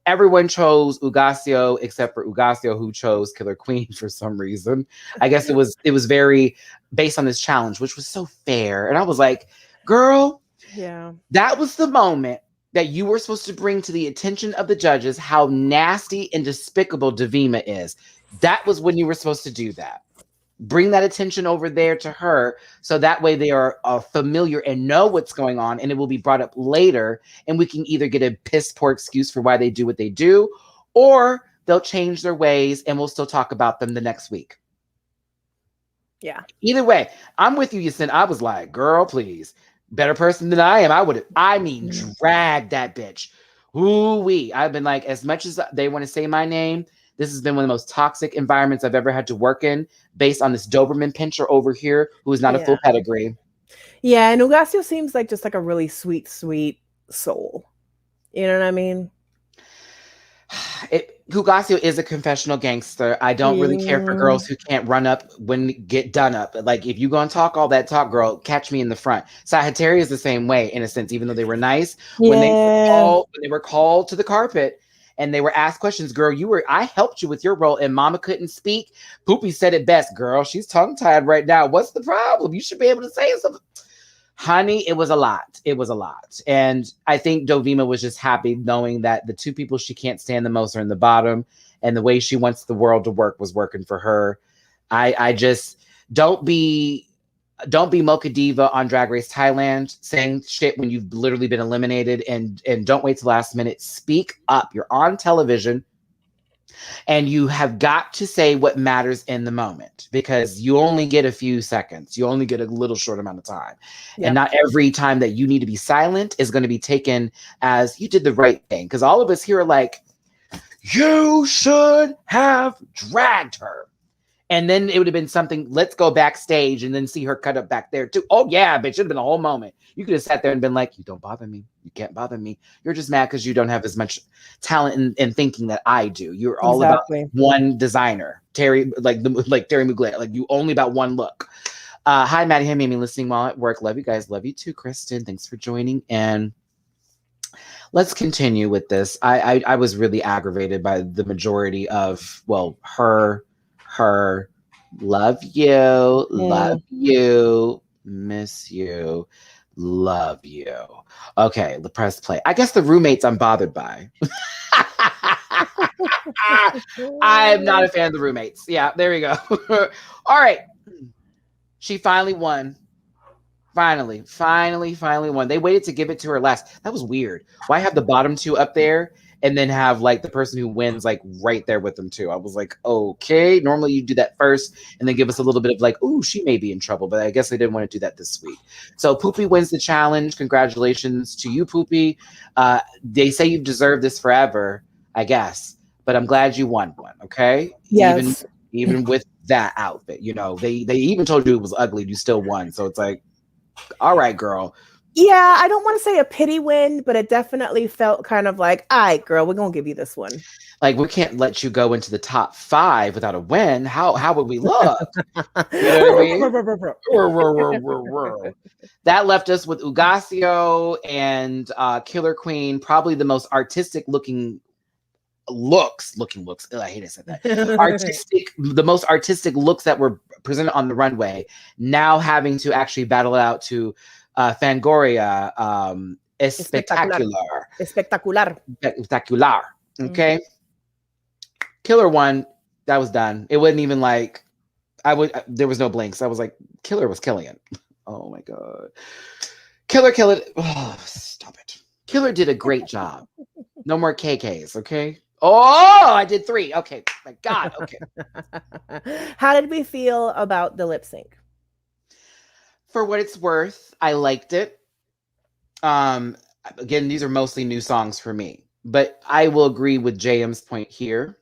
Everyone chose Ugasio except for Ugasio, who chose Killer Queen for some reason. I guess it was very based on this challenge, which was so fair. And I was like, girl, yeah, that was the moment that you were supposed to bring to the attention of the judges how nasty and despicable Dovima is. That was when you were supposed to do that. Bring that attention over there to her, so that way they are familiar and know what's going on, and it will be brought up later, and we can either get a piss poor excuse for why they do what they do, or they'll change their ways and we'll still talk about them the next week. Yeah. Either way, I'm with you, Yasin. I was like, girl, please. Better person than I am. Drag that bitch. Ooh-wee. I've been like, as much as they want to say my name, this has been one of the most toxic environments I've ever had to work in, based on this Doberman pincher over here who is not a full pedigree. Yeah, and Ugasio seems like just like a really sweet, sweet soul. You know what I mean? Hugasio is a confessional gangster. I don't really care for girls who can't run up when get done up. Like if you gonna talk all that talk, girl, catch me in the front. Sagittarius is the same way in a sense, even though they were nice. When Yeah. they were called to the carpet and they were asked questions, girl, I helped you with your role and mama couldn't speak. Poopy said it best, girl. She's tongue-tied right now. What's the problem? You should be able to say something. Honey, it was a lot. It was a lot. And I think Dovima was just happy knowing that the two people she can't stand the most are in the bottom. And the way she wants the world to work was working for her. I just don't be Mocha Diva on Drag Race Thailand saying shit when you've literally been eliminated and don't wait till last minute. Speak up. You're on television. And you have got to say what matters in the moment because you only get a few seconds. You only get a little short amount of time. Yep. And not every time that you need to be silent is going to be taken as you did the right thing. Because all of us here are like, you should have dragged her. And then it would have been something, let's go backstage and then see her cut up back there too. Oh yeah, bitch, it would have been a whole moment. You could have sat there and been like, you don't bother me. You can't bother me. You're just mad because you don't have as much talent in thinking that I do. You're all about one designer. Terry, like Terry Mugler, like you only about one look. Hi, Matty. Hi, Mimi, listening while at work. Love you guys. Love you too, Kristen. Thanks for joining. And let's continue with this. I was really aggravated by the majority of, well, her, love you, miss you, love you. Okay, the press play. I guess the roommates I'm bothered by. I'm not a fan of the roommates. Yeah, there we go. All right. She finally won. Finally won. They waited to give it to her last. That was weird. Why have the bottom two up there and then have like the person who wins like right there with them too? I was like, okay, normally you do that first and then give us a little bit of like, ooh, she may be in trouble, but I guess they didn't want to do that this week. So Poopy wins the challenge. Congratulations to you, Poopy. They say you've deserved this forever, I guess, but I'm glad you won one. Okay. Yes. Even with that outfit, you know, they even told you it was ugly. You still won. So it's like, all right, girl. Yeah, I don't want to say a pity win, but it definitely felt kind of like, all right, girl, we're going to give you this one. Like, we can't let you go into the top 5 without a win. How would we look? You know what I mean? That left us with Ugasio and Killer Queen, probably the most artistic looking looks. I hate to say that. The most artistic looks that were presented on the runway. Now having to actually battle it out to Fangoria, Espectacular. Okay. Killer won. That was done. It wasn't even like there was no blinks. I was like, Killer was killing it. Oh my God. Killer. Oh, stop it. Killer did a great job. No more KKs, okay? Oh, I did 3. Okay. My God. Okay. How did we feel about the lip sync? For what it's worth, I liked it. Again, these are mostly new songs for me, but I will agree with JM's point here.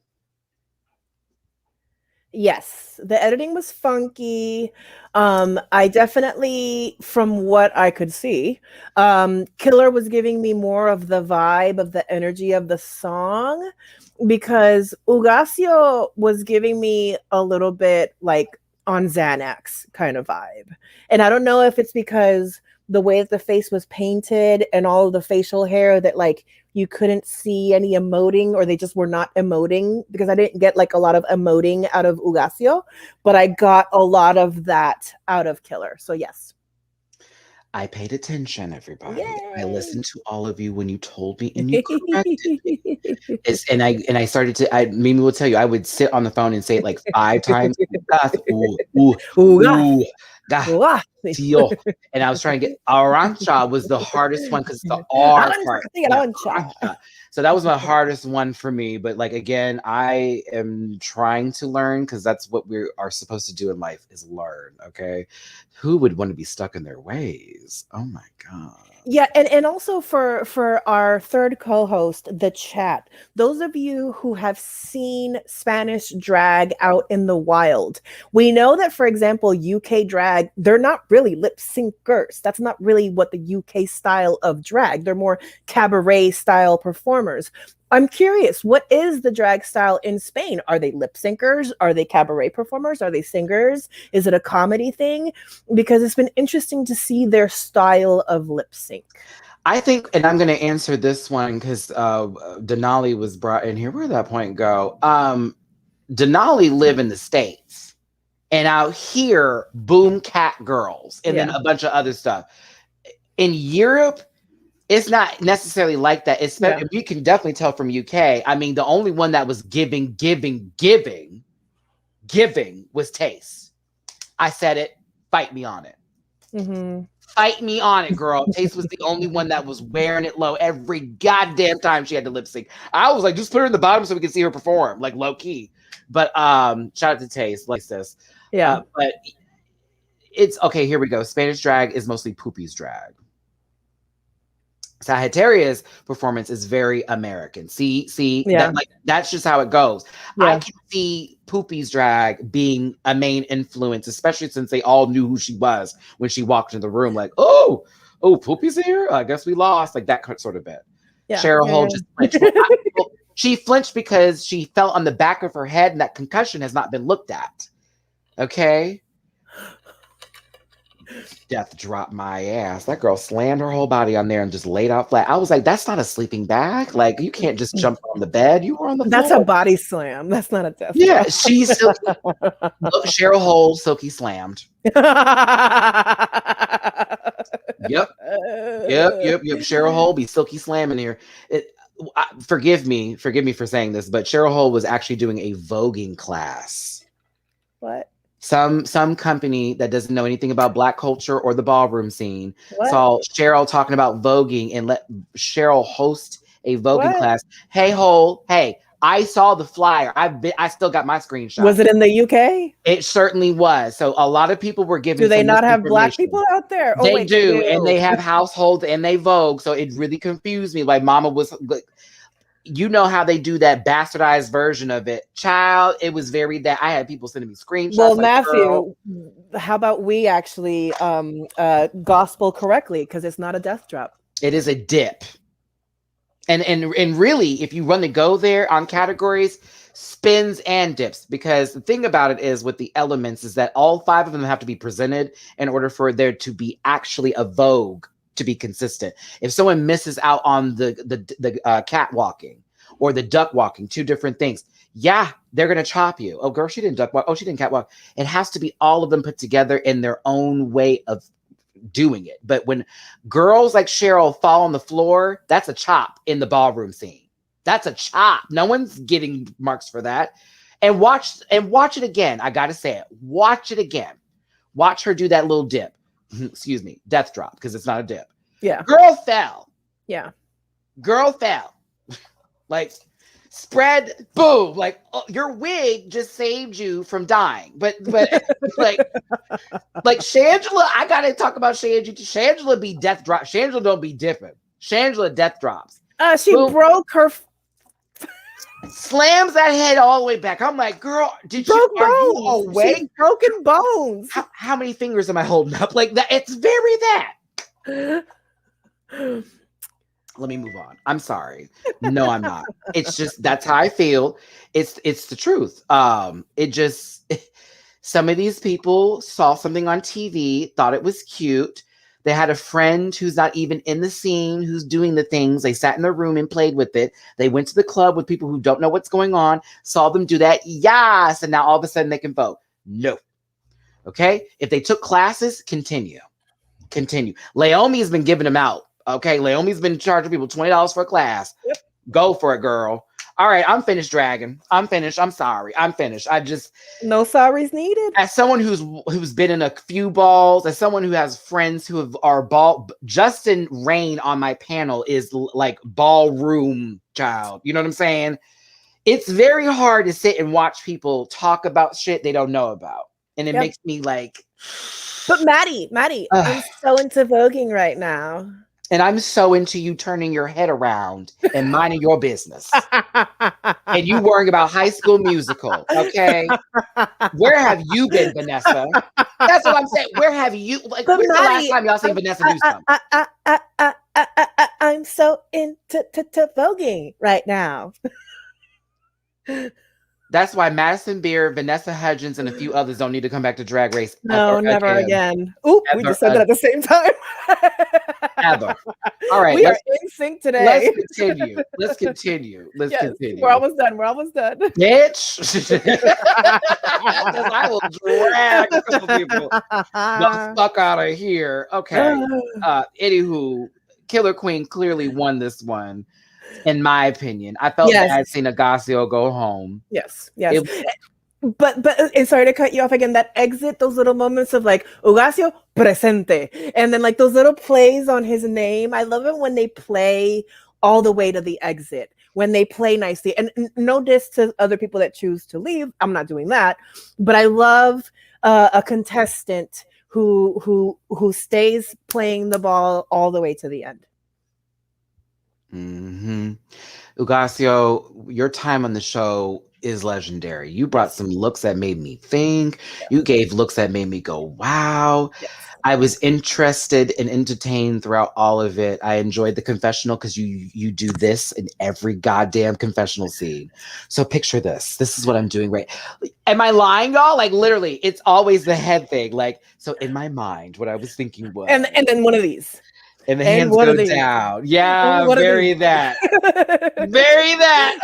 Yes, the editing was funky. I definitely, from what I could see, Killer was giving me more of the vibe of the energy of the song because Ugasio was giving me a little bit like on Xanax kind of vibe. And I don't know if it's because the way that the face was painted and all of the facial hair that like you couldn't see any emoting or they just were not emoting because I didn't get like a lot of emoting out of Ugasio, but I got a lot of that out of Killer. So yes. I paid attention, everybody. Yay. I listened to all of you when you told me and you corrected me. And I started to, Mimi will tell you, I would sit on the phone and say it like 5 times. And I was trying to get Arancha was the hardest one because the R part. Yeah, so that was my hardest one for me. But like again, I am trying to learn because that's what we are supposed to do in life is learn. Okay, who would want to be stuck in their ways? Oh my God. Yeah, and also for our third co-host, the chat, those of you who have seen Spanish drag out in the wild, we know that, for example, UK drag, they're not really lip syncers. That's not really what the UK style of drag. They're more cabaret style performers. I'm curious, what is the drag style in Spain? Are they lip syncers? Are they cabaret performers? Are they singers? Is it a comedy thing? Because it's been interesting to see their style of lip sync. I think, and I'm going to answer this one because Denali was brought in here. Where'd that point go? Denali live in the States, and out here, boom cat girls, and then a bunch of other stuff. In Europe, it's not necessarily like that. You can definitely tell from UK. I mean, the only one that was giving was Taste. I said it. Fight me on it. Mm-hmm. Fight me on it, girl. Taste was the only one that was wearing it low every goddamn time she had to lip sync. I was like, just put her in the bottom so we can see her perform, like low key. But shout out to Taste, like this. Yeah. But it's okay. Here we go. Spanish drag is mostly Poopy's drag. Sagittarius performance is very American. See, that's just how it goes. Yeah. I can see Poopy's drag being a main influence, especially since they all knew who she was when she walked into the room. Like, oh, Poopy's here. I guess we lost. Like that sort of bit. Yeah. Cheryl Hole just flinched. She flinched because she fell on the back of her head, and that concussion has not been looked at. Okay. Death dropped my ass. That girl slammed her whole body on there and just laid out flat. I was like, that's not a sleeping bag. Like, you can't just jump on the bed. You were on the floor. That's a body slam. That's not a death. Yeah, she's silky. Look, Cheryl Hole, silky slammed. Yep. Cheryl Hole be silky slamming here. Forgive me for saying this, but Cheryl Hole was actually doing a voguing class. What? Some company that doesn't know anything about Black culture or the ballroom scene saw Cheryl talking about voguing and let Cheryl host a voguing class. Hey, Hole, hey, I saw the flyer. I still got my screenshot. Was it in the UK? It certainly was. So a lot of people were giving. Do they not have Black people out there? Oh, they do, and they have households and they vogue. So it really confused me. Like Mama was. You know how they do that bastardized version of it, child. It was very that I had people sending me screenshots. Well, like, Matthew, how about we actually gospel correctly, because it's not a death drop. It is a dip. And really, if you run the go there on categories, spins and dips, because the thing about it is with the elements is that all 5 of them have to be presented in order for there to be actually a vogue to be consistent. If someone misses out on the catwalking or the duck walking, 2 different things, yeah, they're gonna chop you. Oh, girl, she didn't duck walk. Oh, she didn't catwalk. It has to be all of them put together in their own way of doing it. But when girls like Cheryl fall on the floor, that's a chop in the ballroom scene. That's a chop. No one's getting marks for that. And watch it again. I gotta say it. Watch it again. Watch her do that little dip. Excuse me, death drop, because it's not a dip. Yeah. Girl fell. Yeah. Girl fell. Like, spread, boom. Like, your wig just saved you from dying. But like Shangela, I gotta talk about Shangela. Shangela be death drop. Shangela don't be dipping. Shangela death drops. She broke her. Slams that head all the way back. I'm like, girl, are you awake? She's broken bones. How many fingers am I holding up? Like that? It's very that. Let me move on. I'm sorry. No, I'm not. It's just that's how I feel. It's the truth. Some of these people saw something on TV, thought it was cute. They had a friend who's not even in the scene, who's doing the things. They sat in their room and played with it. They went to the club with people who don't know what's going on, saw them do that. Yes. And now all of a sudden they can vote. No. Okay. If they took classes, continue. Laomi has been giving them out. Okay. Laomi's been charging people $20 for a class. Yep. Go for it, girl. All right, I'm finished dragging. I'm finished. I'm sorry. I'm finished. No sorries needed. As someone who's been in a few balls, as someone who has friends who are ball, Justin Rain on my panel is like ballroom child. You know what I'm saying? It's very hard to sit and watch people talk about shit they don't know about, and it makes me like. But Matty, I'm so into voguing right now. And I'm so into you turning your head around and minding your business. And you worrying about High School Musical, okay? Where have you been, Vanessa? That's what I'm saying. Where have you? Like, But when's the last Matty, time y'all seen Vanessa do something? I'm so into voguing right now. That's why Madison Beer, Vanessa Hudgens, and a few others don't need to come back to Drag Race No, ever never again. again. Oop, we Ever just said that at the same time. Ever. All right, We are in sync today. let's continue. Let's continue. Let's continue. We're almost done. We're almost done. Bitch. Because I will drag a couple people the fuck out of here. Okay. Anywho, Killer Queen clearly won this one, in my opinion. I felt bad seeing Agasio go home. Yes. But sorry to cut you off again. That exit, those little moments of like Ugacio presente, and then like those little plays on his name. I love it when they play all the way to the exit, when they play nicely. And no diss to other people that choose to leave. I'm not doing that, but I love a contestant who stays playing the ball all the way to the end. Mm-hmm. Ugacio, your time on the show is legendary. You brought some looks that made me think. You gave looks that made me go, wow. I was interested and entertained throughout all of it. I enjoyed the confessional because you do this in every goddamn confessional scene. So picture this. This is what I'm doing, right? Am I lying, y'all? Like literally, it's always the head thing. Like, so in my mind, what I was thinking was and then one of these. And the hands go down. Yeah, bury that. Bury that.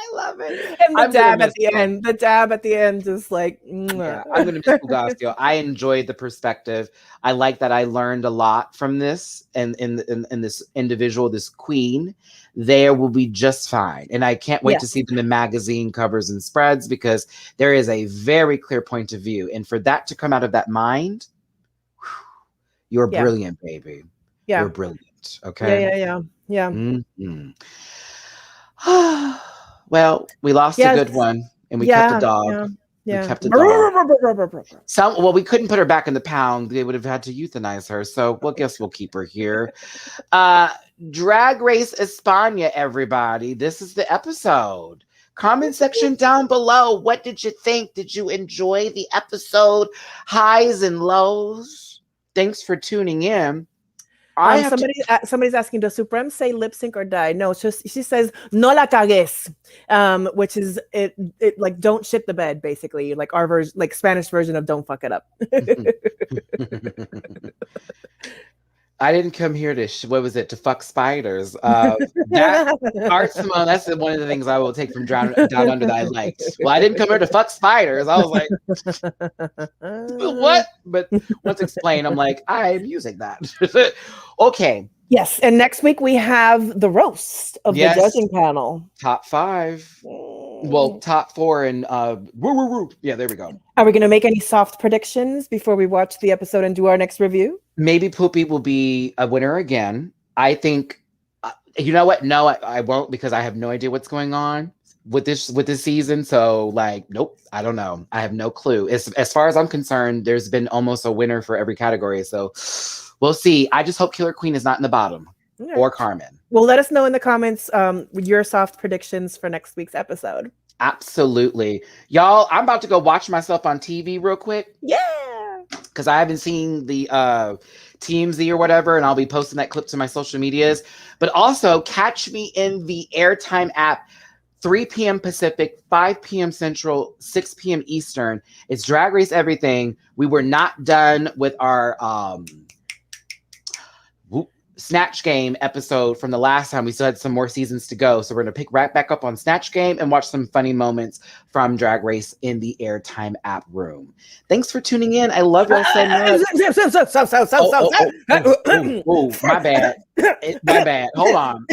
I love it. And the dab at the end. The dab at the end is like, yeah, I'm going to miss Ugacio. I enjoyed the perspective. I like that I learned a lot from this and in this individual, this queen. There will be just fine. And I can't wait to see them in magazine covers and spreads because there is a very clear point of view. And for that to come out of that mind, you're brilliant, baby. Yeah. You're brilliant. Okay. Yeah. Mm-hmm. Well, we lost a good one and we kept the dog. Yeah. We kept the dog. Well, we couldn't put her back in the pound. They would have had to euthanize her. So well, guess we'll keep her here. Drag Race Espana, everybody. This is the episode. Comment section down below. What did you think? Did you enjoy the episode? Highs and lows? Thanks for tuning in. Somebody's asking, does Supreme say lip sync or die? No, she says no la cagues, which is it like don't shit the bed, basically, like our version, like Spanish version of don't fuck it up. I didn't come here to to fuck spiders. That Art Simone, that's one of the things I will take from Down Under that I liked. Well, I didn't come here to fuck spiders. I was like, what? But once explained, I'm like, I'm using that. Okay. Yes, and next week we have the roast of the judging panel. Top 5. Well, top 4 and yeah, there we go. Are we going to make any soft predictions before we watch the episode and do our next review? Maybe Poopy will be a winner again. I think, you know what? No, I won't because I have no idea what's going on with this season. So like, nope, I don't know. I have no clue. As far as I'm concerned, there's been almost a winner for every category. So we'll see. I just hope Killer Queen is not in the bottom or Carmen. Well, let us know in the comments your soft predictions for next week's episode. Absolutely. Y'all, I'm about to go watch myself on TV real quick. Yeah. Because I haven't seen the TMZ or whatever, and I'll be posting that clip to my social medias. But also, catch me in the Airtime app, 3 p.m. Pacific, 5 p.m. Central, 6 p.m. Eastern. It's Drag Race Everything. We were not done with our Snatch Game episode from the last time. We still had some more seasons to go. So we're going to pick right back up on Snatch Game and watch some funny moments from Drag Race in the Airtime app room. Thanks for tuning in. I love y'all so much. My bad. My bad. Hold on.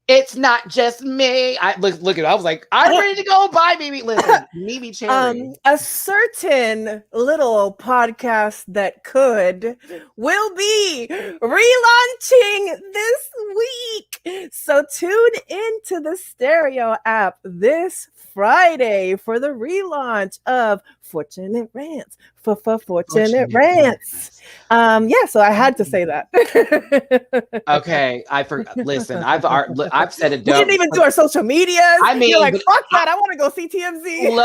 It's not just me. Look at it. I was like, I'm ready to go. Bye, baby. Listen, Mimi Cherry. A certain little podcast that will be relaunching this week. So tune into the Stereo app this Friday for the relaunch of Fortunate Rants. Fortunate Rants. Yeah, so I had to say that. Okay, I forgot. Listen, I've said it. We didn't even do our social medias. I mean, you're like, but fuck that. I want to go see TMZ.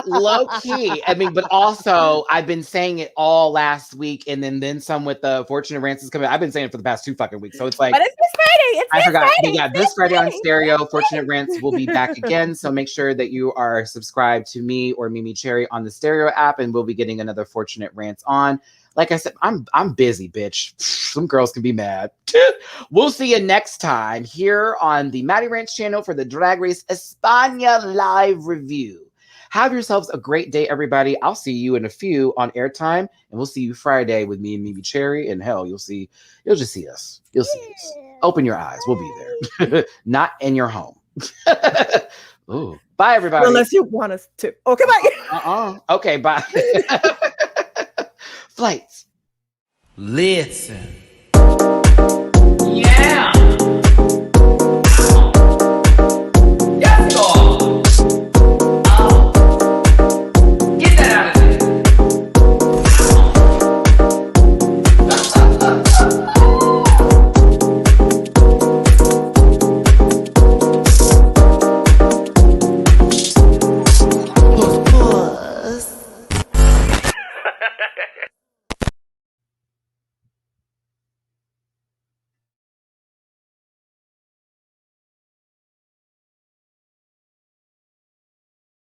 low key. I mean, but also I've been saying it all last week, and then some with the Fortunate Rants is coming. I've been saying it for the past 2 fucking weeks, so it's like. But it's this Friday. It's I this forgot. Friday. Yeah, this Friday on Stereo, Fortunate Rants will be back again. So make sure that you are subscribed to me or Mimi Cherry on the Stereo app, and we'll be getting another Fortunate Rants on. Like I said, I'm busy, bitch. Some girls can be mad. We'll see you next time here on the Matty Rants channel for the Drag Race España live review. Have yourselves a great day, everybody. I'll see you in a few on airtime, and we'll see you Friday with me and Mimi Cherry. And hell, you'll just see us. You'll see us. Open your eyes. We'll be there. Not in your home. Ooh. Bye, everybody. Unless you want us to. Okay, bye. Okay, bye. Flights. Listen. Yeah.